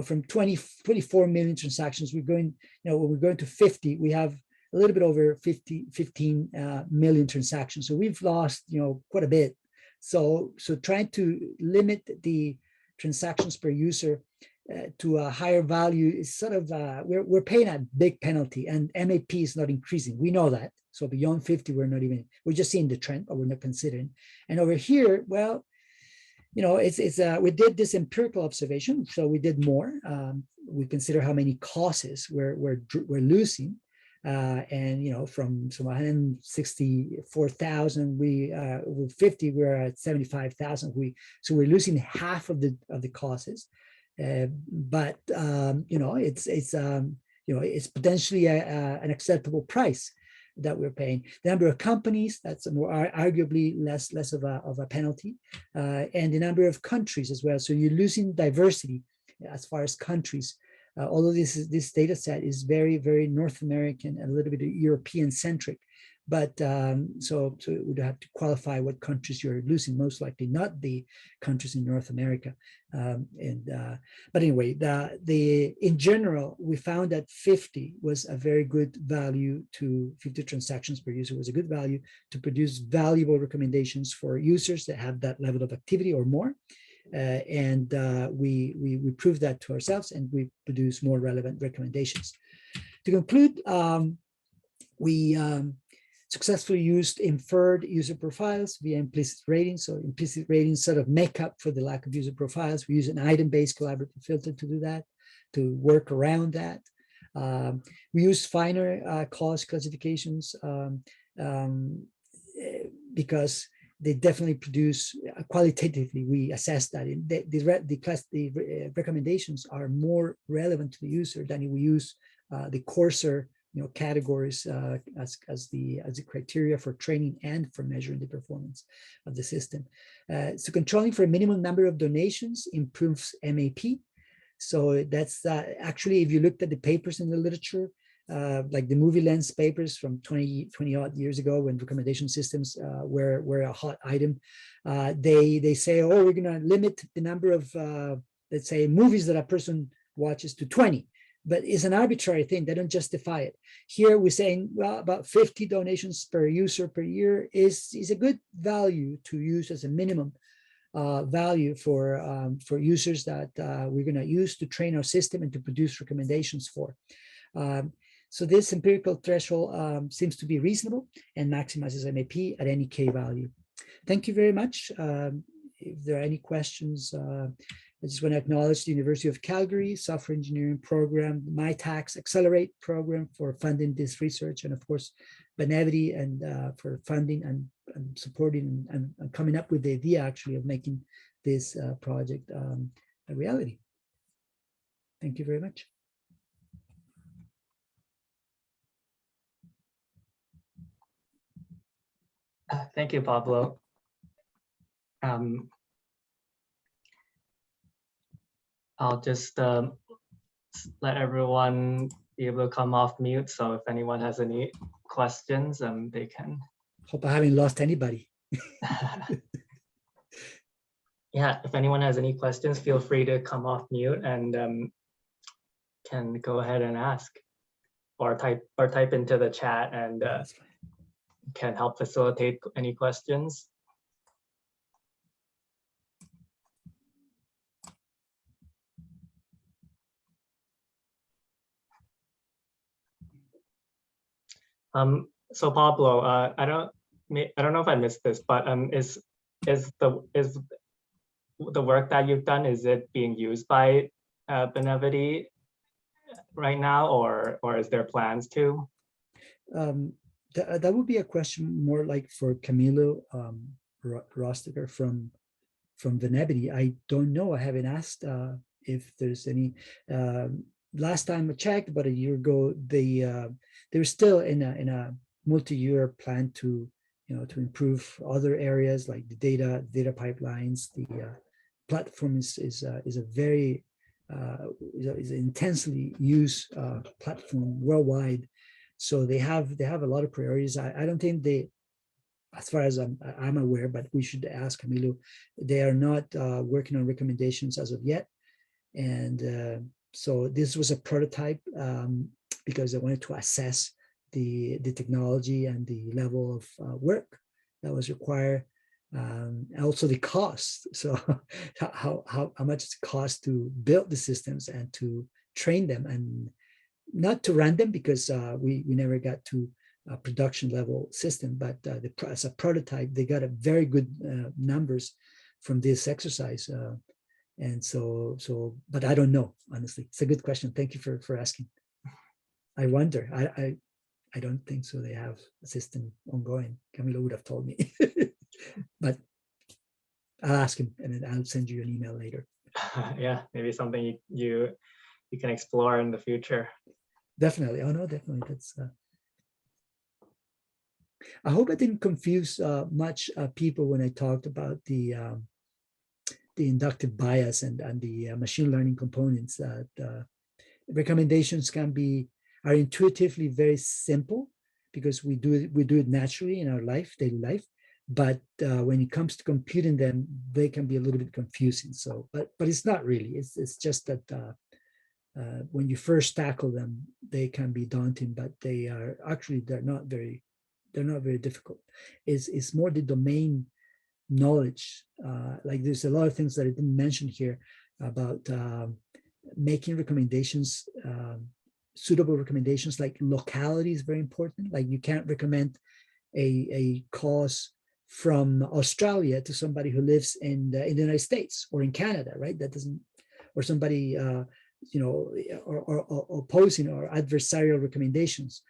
from 24 million transactions, we're going, when we're going to 50, we have a little bit over 15 million transactions. So we've lost, quite a bit. So trying to limit the transactions per user to a higher value is sort of, we're paying a big penalty, and MAP is not increasing. We know that. So beyond 50, we're just seeing the trend, but we're not considering. And over here, well, we did this empirical observation. So we did more. We consider how many causes we're losing. And from 164,000, with 50, we're at 75,000. So we're losing half of the causes. But it's it's potentially an acceptable price that we're paying. The number of companies, that's more arguably less of a penalty, and the number of countries as well. So you're losing diversity as far as countries. Although this data set is very, very North American and a little bit European centric, but so it would have to qualify what countries you're losing, most likely not the countries in North America. But anyway, in general, we found that 50 was a very good value 50 transactions per user was a good value to produce valuable recommendations for users that have that level of activity or more. We proved that to ourselves, and we produce more relevant recommendations. To conclude, we successfully used inferred user profiles via implicit ratings. So implicit ratings sort of make up for the lack of user profiles. We use an item-based collaborative filter to do that, to work around that. We use finer cause classifications because they definitely produce qualitatively. We assess that the recommendations are more relevant to the user than if we use the coarser categories as the criteria for training and for measuring the performance of the system. So controlling for a minimum number of donations improves MAP. So that's actually, if you looked at the papers in the literature, like the movie lens papers from 20 odd years ago, when recommendation systems were a hot item, they say, oh, we're going to limit the number of, let's say, movies that a person watches to 20. But it's an arbitrary thing. They don't justify it. Here we're saying, well, about 50 donations per user per year is a good value to use as a minimum value for users that we're going to use to train our system and to produce recommendations for. So this empirical threshold seems to be reasonable and maximizes MAP at any K value. Thank you very much. If there are any questions, I just want to acknowledge the University of Calgary Software Engineering Program, My Tax Accelerate program for funding this research, and of course, Benevity and for funding and supporting and coming up with the idea actually of making this project a reality. Thank you very much. Thank you, Pablo. I'll just let everyone be able to come off mute. So if anyone has any questions, they can. Hope I haven't lost anybody. Yeah, if anyone has any questions, feel free to come off mute and can go ahead and ask, or type into the chat, and can help facilitate any questions. So Pablo, I don't know if I missed this, but is the work that you've done, is it being used by Benevity right now, or is there plans to? That would be a question more like for Camilo Rostiger from Benevity. I don't know. I haven't asked if there's any. Last time I checked, about a year ago, they were still in a multi-year plan to to improve other areas like the data pipelines. The platform is a very is an intensely used platform worldwide. So they have a lot of priorities. I don't think they, as far as I'm aware, but we should ask Camilo, they are not working on recommendations as of yet. And so this was a prototype because they wanted to assess the technology and the level of work that was required, and also the cost. So how much it costs to build the systems and to train them, and not to run them, because we never got to a production level system, but as a prototype, they got a very good numbers from this exercise. And so, but I don't know, honestly. It's a good question. Thank you for asking. I wonder, I don't think so. They have a system ongoing. Camilo would have told me, but I'll ask him and then I'll send you an email later. Yeah, maybe something you can explore in the future. Definitely. Oh no, definitely. That's. I hope I didn't confuse much people when I talked about the inductive bias and the machine learning components. That recommendations are intuitively very simple because we do it naturally in our daily life. But when it comes to computing them, they can be a little bit confusing. So, but it's not really. It's just that when you first tackle them, they can be daunting. But they're not very difficult. It's more the domain knowledge. Like there's a lot of things that I didn't mention here about making recommendations, suitable recommendations. Like locality is very important. Like you can't recommend a cause from Australia to somebody who lives in the United States or in Canada, right? That doesn't, or somebody or opposing or adversarial recommendations.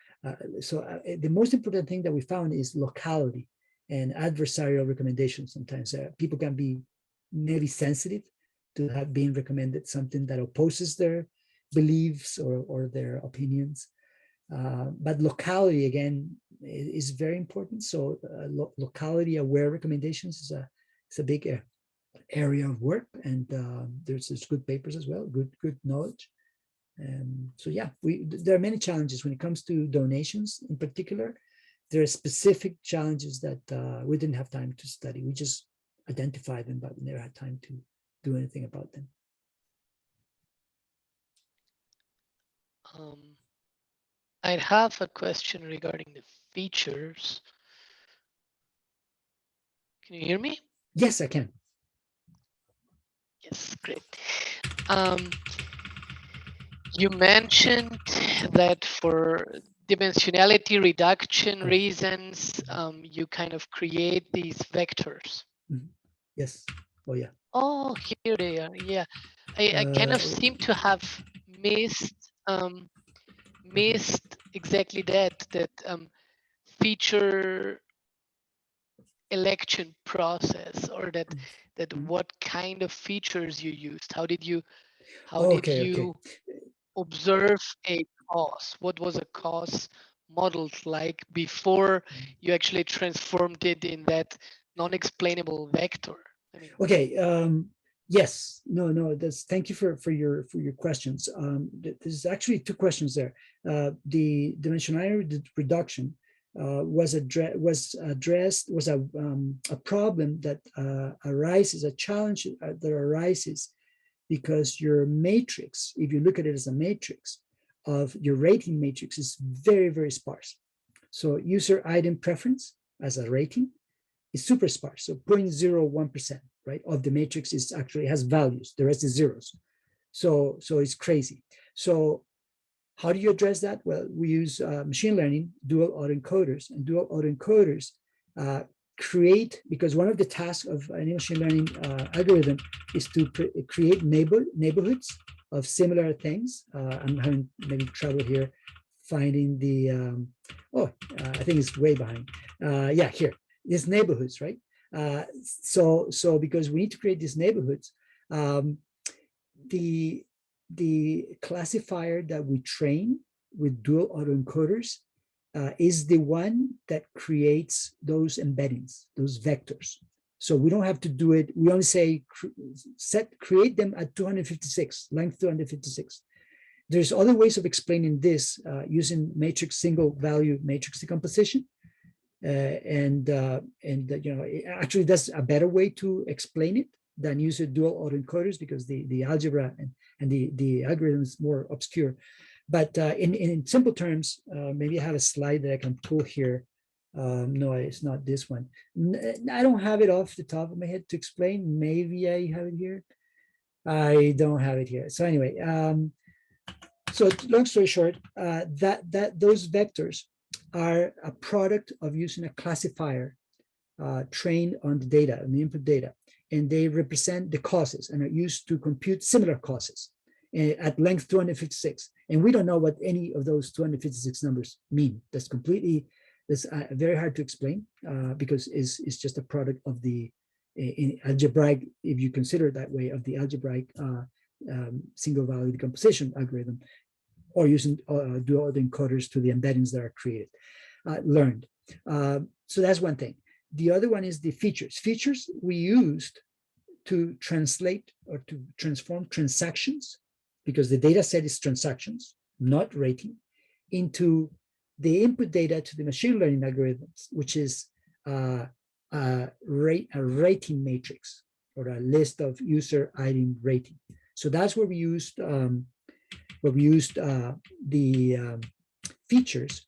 So the most important thing that we found is locality and adversarial recommendations. Sometimes people can be maybe sensitive to have been recommended something that opposes their beliefs or their opinions. But locality, again, is very important. So locality aware recommendations is a big area of work, and there's good papers as well, good knowledge. So yeah, there are many challenges when it comes to donations in particular. There are specific challenges that we didn't have time to study. We just identified them, but we never had time to do anything about them. I have a question regarding the features. Can you hear me? Yes, I can. Yes, great. You mentioned that for dimensionality reduction reasons, you kind of create these vectors. Mm-hmm. Yes. Oh, yeah. Oh, here they are. Yeah, I kind of seem to have missed exactly that feature election process, or that what kind of features you used. How did you observe a cause? What was a cause modeled like before you actually transformed it in that non-explainable vector? I mean, okay. Yes. No. Thank you for your questions. There's actually two questions there. The dimensionality reduction was a problem that arises, a challenge that arises because your matrix, if you look at it as a matrix of your rating matrix, is very, very sparse. So user item preference as a rating is super sparse. So 0.01%, right, of the matrix is actually has values. The rest is zeros. So it's crazy. So how do you address that? Well, we use machine learning, dual autoencoders, and dual autoencoders create, because one of the tasks of any machine learning algorithm is to create neighborhoods of similar things. I'm having maybe trouble here finding the, I think it's way behind. Yeah, here, these neighborhoods, right? So because we need to create these neighborhoods, the classifier that we train with dual autoencoders is the one that creates those embeddings, those vectors. So we don't have to do it. We only say create them at 256, length 256. There's other ways of explaining this using matrix single value matrix decomposition. Actually that's a better way to explain it than use dual autoencoders, because the algebra and the algorithm is more obscure. But in simple terms, maybe I have a slide that I can pull here. No, it's not this one. I don't have it off the top of my head to explain. Maybe I have it here. I don't have it here. So anyway, so long story short, those vectors are a product of using a classifier trained on the data, on the input data, and they represent the causes and are used to compute similar causes at length 256. And we don't know what any of those 256 numbers mean. That's very hard to explain because it's just a product of the algebraic, if you consider it that way, of the algebraic single value decomposition algorithm. or using dual autoencoders to the embeddings that are created, learned. So that's one thing. The other one is the features. Features we used to translate or to transform transactions, because the data set is transactions, not rating, into the input data to the machine learning algorithms, which is a rating matrix or a list of user item rating. So that's where we used the features,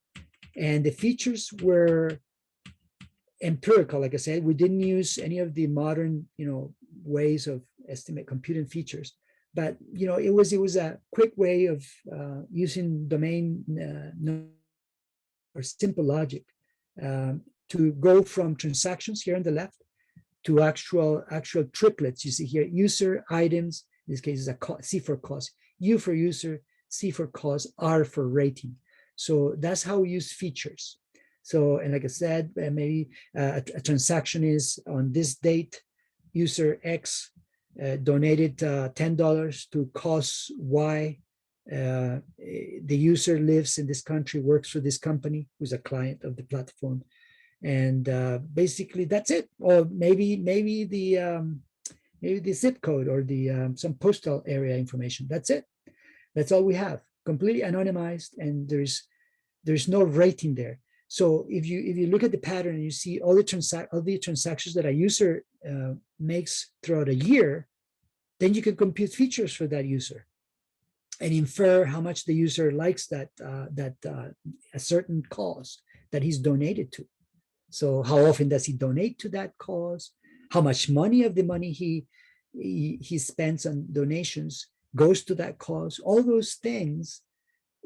and the features were empirical. Like I said, we didn't use any of the modern, ways of computing features, but it was a quick way of using domain or simple logic to go from transactions here on the left to actual triplets. You see here, user items. In this case, is a C for cause, U for user, C for cause, R for rating. So that's how we use features. So, and like I said, maybe a transaction is on this date, user X donated $10 to cause Y. The user lives in this country, works for this company, who's a client of the platform. And basically that's it. Or maybe the zip code or the some postal area information. That's it. That's all we have. Completely anonymized, and there's no rating there. So if you look at the pattern and you see all the transactions that a user makes throughout a year, then you can compute features for that user and infer how much the user likes that a certain cause that he's donated to. So how often does he donate to that cause? How much money of the money he spends on donations goes to that cause? All those things,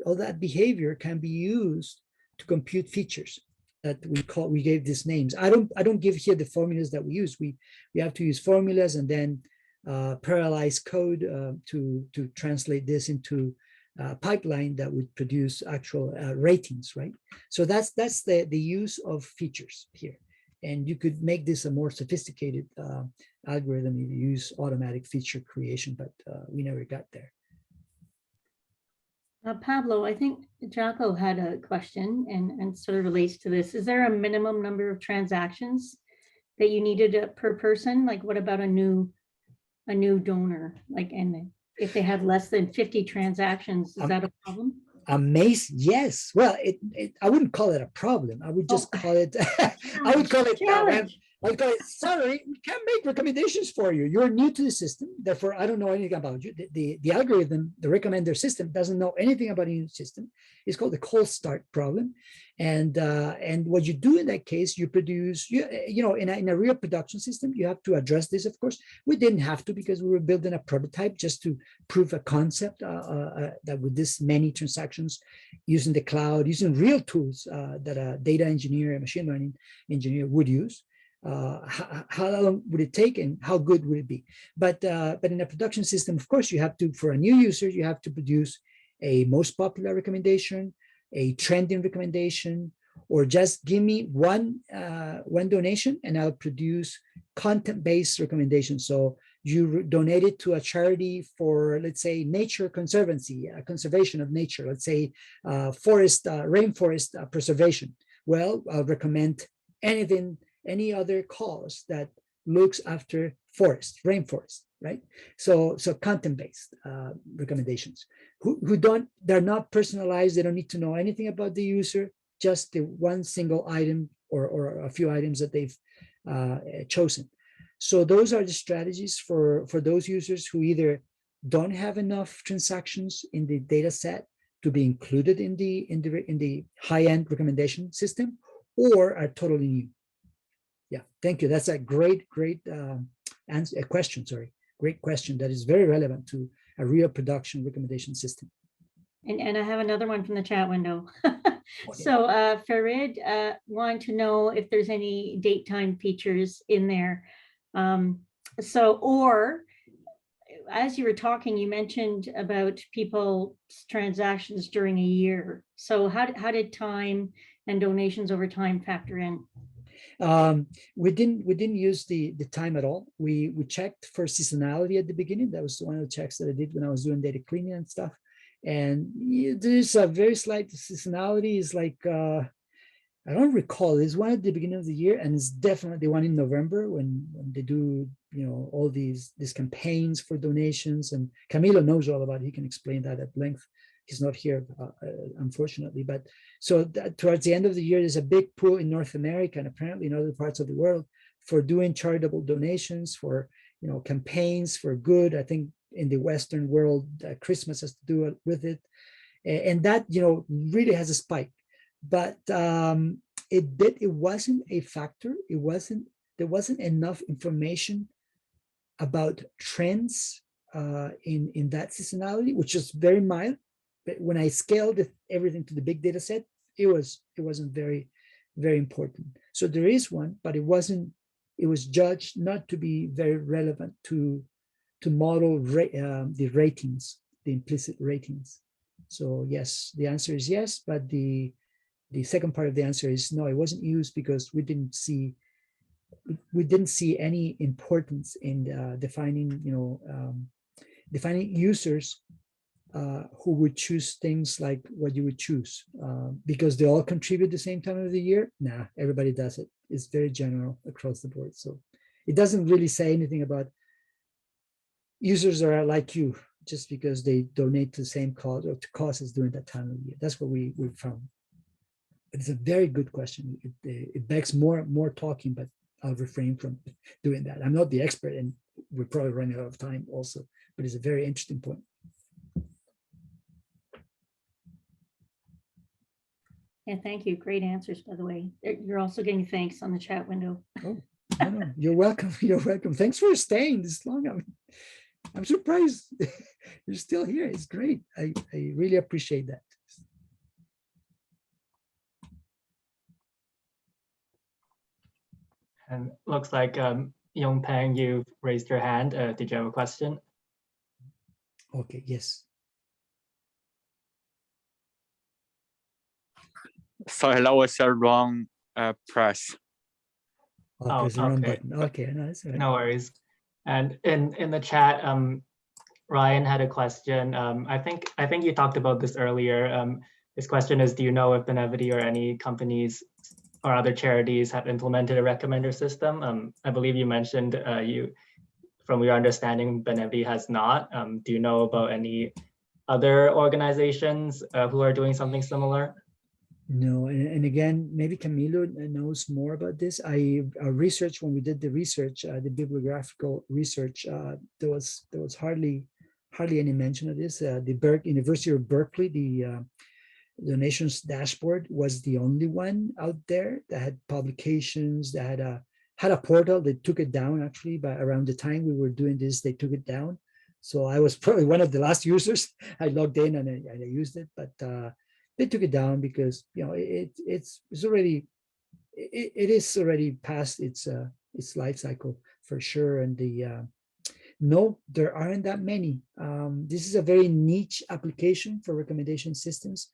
all that behavior can be used to compute features that we gave these names. I don't give here the formulas that we use. We have to use formulas and then parallelize code to translate this into a pipeline that would produce actual ratings, right? So that's the use of features here. And you could make this a more sophisticated algorithm if you use automatic feature creation, but we never got there. Pablo, I think Jaco had a question and sort of relates to this. Is there a minimum number of transactions that you needed per person? Like, what about a new donor? Like, and if they had less than 50 transactions, is that a problem? Amazing. Yes. Well, I wouldn't call it a problem. I would just call it. I would call it. I'd call it. Sorry, we can't make recommendations for you. You're new to the system, therefore I don't know anything about you. The algorithm, the recommender system, doesn't know anything about your system. It's called the cold start problem, and what you do in that case, you produce. In a real production system, you have to address this. Of course, we didn't have to because we were building a prototype just to prove a concept that with this many transactions, using the cloud, using real tools that a data engineer, a machine learning engineer would use. How long would it take and how good would it be? But in a production system, of course, you have to, for a new user, you have to produce a most popular recommendation, a trending recommendation, or just give me one donation and I'll produce content-based recommendations. So you donated to a charity for, let's say, nature conservancy, conservation of nature, let's say rainforest preservation. Well, I'll recommend any other cause that looks after rainforest, right? So content-based recommendations they're not personalized. They don't need to know anything about the user, just the one single item or a few items that they've chosen. So those are the strategies for those users who either don't have enough transactions in the data set to be included in the high-end recommendation system, or are totally new. Yeah, thank you. That's a great question. Sorry, great question that is very relevant to a real production recommendation system. And I have another one from the chat window. Okay. So Farid wanted to know if there's any date time features in there. Or as you were talking, you mentioned about people's transactions during a year. So how did time and donations over time factor in? We didn't use the time at all. We checked for seasonality at the beginning. That was one of the checks that I did when I was doing data cleaning and stuff. And there's a very slight seasonality. It's like, I don't recall, there's one at the beginning of the year, and it's definitely one in November when they do, all these campaigns for donations. And Camilo knows all about it. He can explain that at length. He's not here, unfortunately. But so towards the end of the year, there's a big pull in North America and apparently in other parts of the world for doing charitable donations, for campaigns for good. I think in the Western world, Christmas has to do with it, and that really has a spike. But it wasn't a factor. There wasn't enough information about trends in that seasonality, which is very mild. But when I scaled everything to the big data set, it wasn't very, very important. So there is one, but it was judged not to be very relevant to model the ratings, the implicit ratings. So yes, the answer is yes, but the second part of the answer is no, it wasn't used because we didn't see any importance in defining users who would choose things like what you would choose, because they all contribute the same time of the year. Nah, everybody does it. It's very general across the board. So it doesn't really say anything about users are like you just because they donate to the same cause or to causes during that time of the year. That's what we found. But it's a very good question. It begs more talking, but I'll refrain from doing that. I'm not the expert, and we're probably running out of time also, but it's a very interesting point. Yeah, thank you. Great answers, by the way. You're also getting thanks on the chat window. Oh, no, you're welcome. You're welcome. Thanks for staying this long. I'm surprised you're still here. It's great. I really appreciate that. And looks like Yong Peng, you've raised your hand. Did you have a question? Okay, yes. Sorry, that was a wrong press. Oh, press the wrong okay. button. Okay, no, that's all right. No worries. And in the chat, Ryan had a question. I think you talked about this earlier. His question is, do you know if Benevity or any companies or other charities have implemented a recommender system? I believe you mentioned from your understanding, Benevity has not. Do you know about any other organizations who are doing something similar? No, and again, maybe Camilo knows more about this. Our research, when we did the research, the bibliographical research, there was hardly any mention of this. The University of Berkeley, the donations dashboard was the only one out there that had publications, that had a portal. They took it down actually, but around the time we were doing this, they took it down. So I was probably one of the last users. I logged in and I used it, but they took it down because it is already past its life cycle for sure. And no, there aren't that many. This is a very niche application for recommendation systems.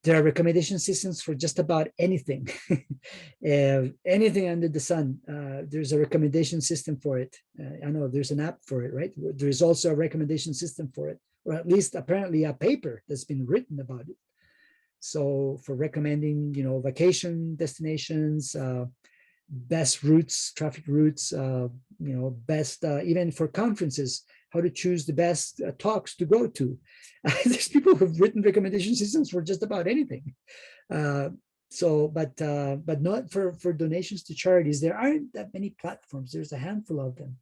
There are recommendation systems for just about anything, anything under the sun. There's a recommendation system for it. I know there's an app for it, right? There's also a recommendation system for it, or at least apparently a paper that's been written about it. So for recommending, vacation destinations, best routes, traffic routes, best even for conferences, how to choose the best talks to go to. There's people who've written recommendation systems for just about anything. But not for donations to charities. There aren't that many platforms. There's a handful of them,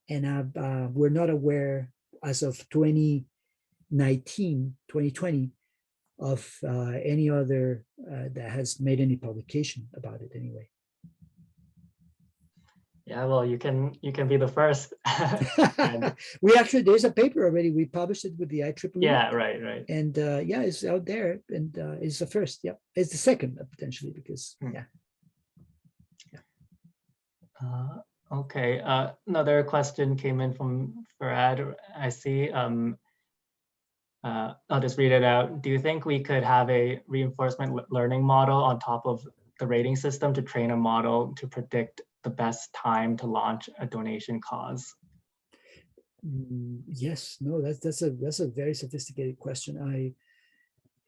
and we're not aware as of 2020 of any other that has made any publication about it anyway. Yeah, well, you can be the first. And we actually, there's a paper already. We published it with the IEEE. Yeah, right. And yeah, it's out there, and it's the first. Yeah, it's the second potentially because yeah. Okay. Another question came in from Farad. I see. I'll just read it out. Do you think we could have a reinforcement learning model on top of the rating system to train a model to predict the best time to launch a donation cause? Yes, no, that's a very sophisticated question.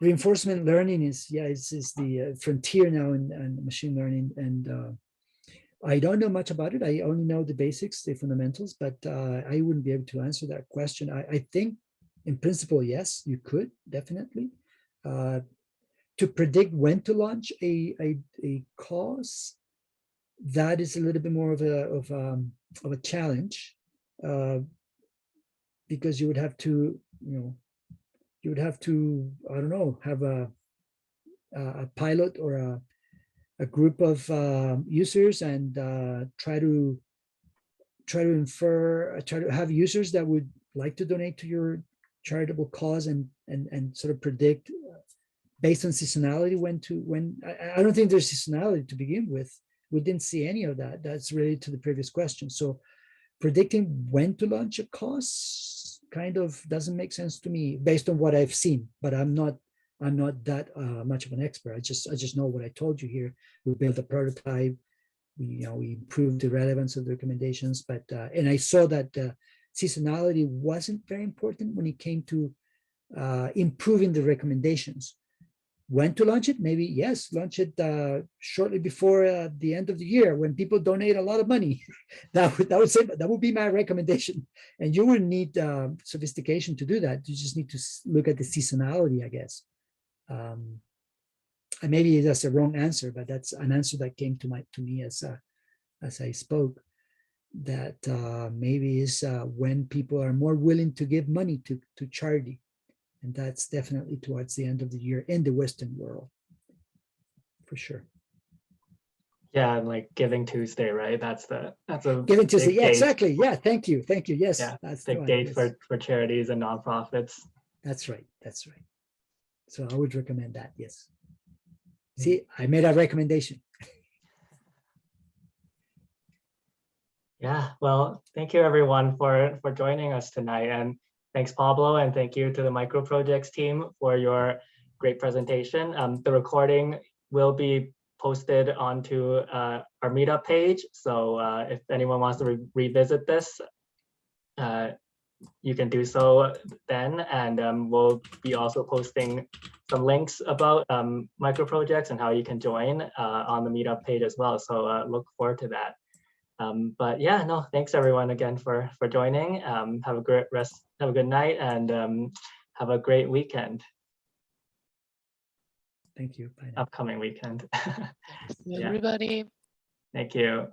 Reinforcement learning is the frontier now in machine learning, and I don't know much about it. I only know the basics, the fundamentals, but I wouldn't be able to answer that question. I think in principle, yes, you could definitely. To predict when to launch a cause, that is a little bit more of a challenge, because you would have to, I don't know, have a pilot or a group of users and try to have users that would like to donate to your charitable cause and sort of predict based on seasonality when I don't think there's seasonality to begin with. We didn't see any of that. That's related to the previous question. So predicting when to launch a cause kind of doesn't make sense to me based on what I've seen, but I'm not that much of an expert. I just know what I told you here. We built a prototype. We improved the relevance of the recommendations, but and I saw that seasonality wasn't very important when it came to improving the recommendations. When to launch it? Maybe yes, launch it shortly before the end of the year when people donate a lot of money. that would be my recommendation. And you wouldn't need sophistication to do that. You just need to look at the seasonality, I guess. And maybe that's a wrong answer, but that's an answer that came to me as I spoke. That maybe is when people are more willing to give money to charity. And that's definitely towards the end of the year in the Western world, for sure. Yeah, and like Giving Tuesday, right? That's a Giving Tuesday. big Yeah, date. exactly. Yeah, thank you. Yes, Yeah, that's the big one. date Yes. for charities and nonprofits. That's right. So I would recommend that. Yes. See, I made a recommendation. Yeah, well, thank you everyone for joining us tonight, and thanks Pablo, and thank you to the Micro Projects team for your great presentation. The recording will be posted onto our Meetup page, so if anyone wants to revisit this, you can do so then, and we'll be also posting some links about Micro Projects and how you can join on the Meetup page as well, so look forward to that. But yeah, no, thanks everyone again for joining. Have a great rest, have a good night, and have a great weekend. Thank you. Bye now. Upcoming weekend. Thanks, Yeah. everybody. Thank you.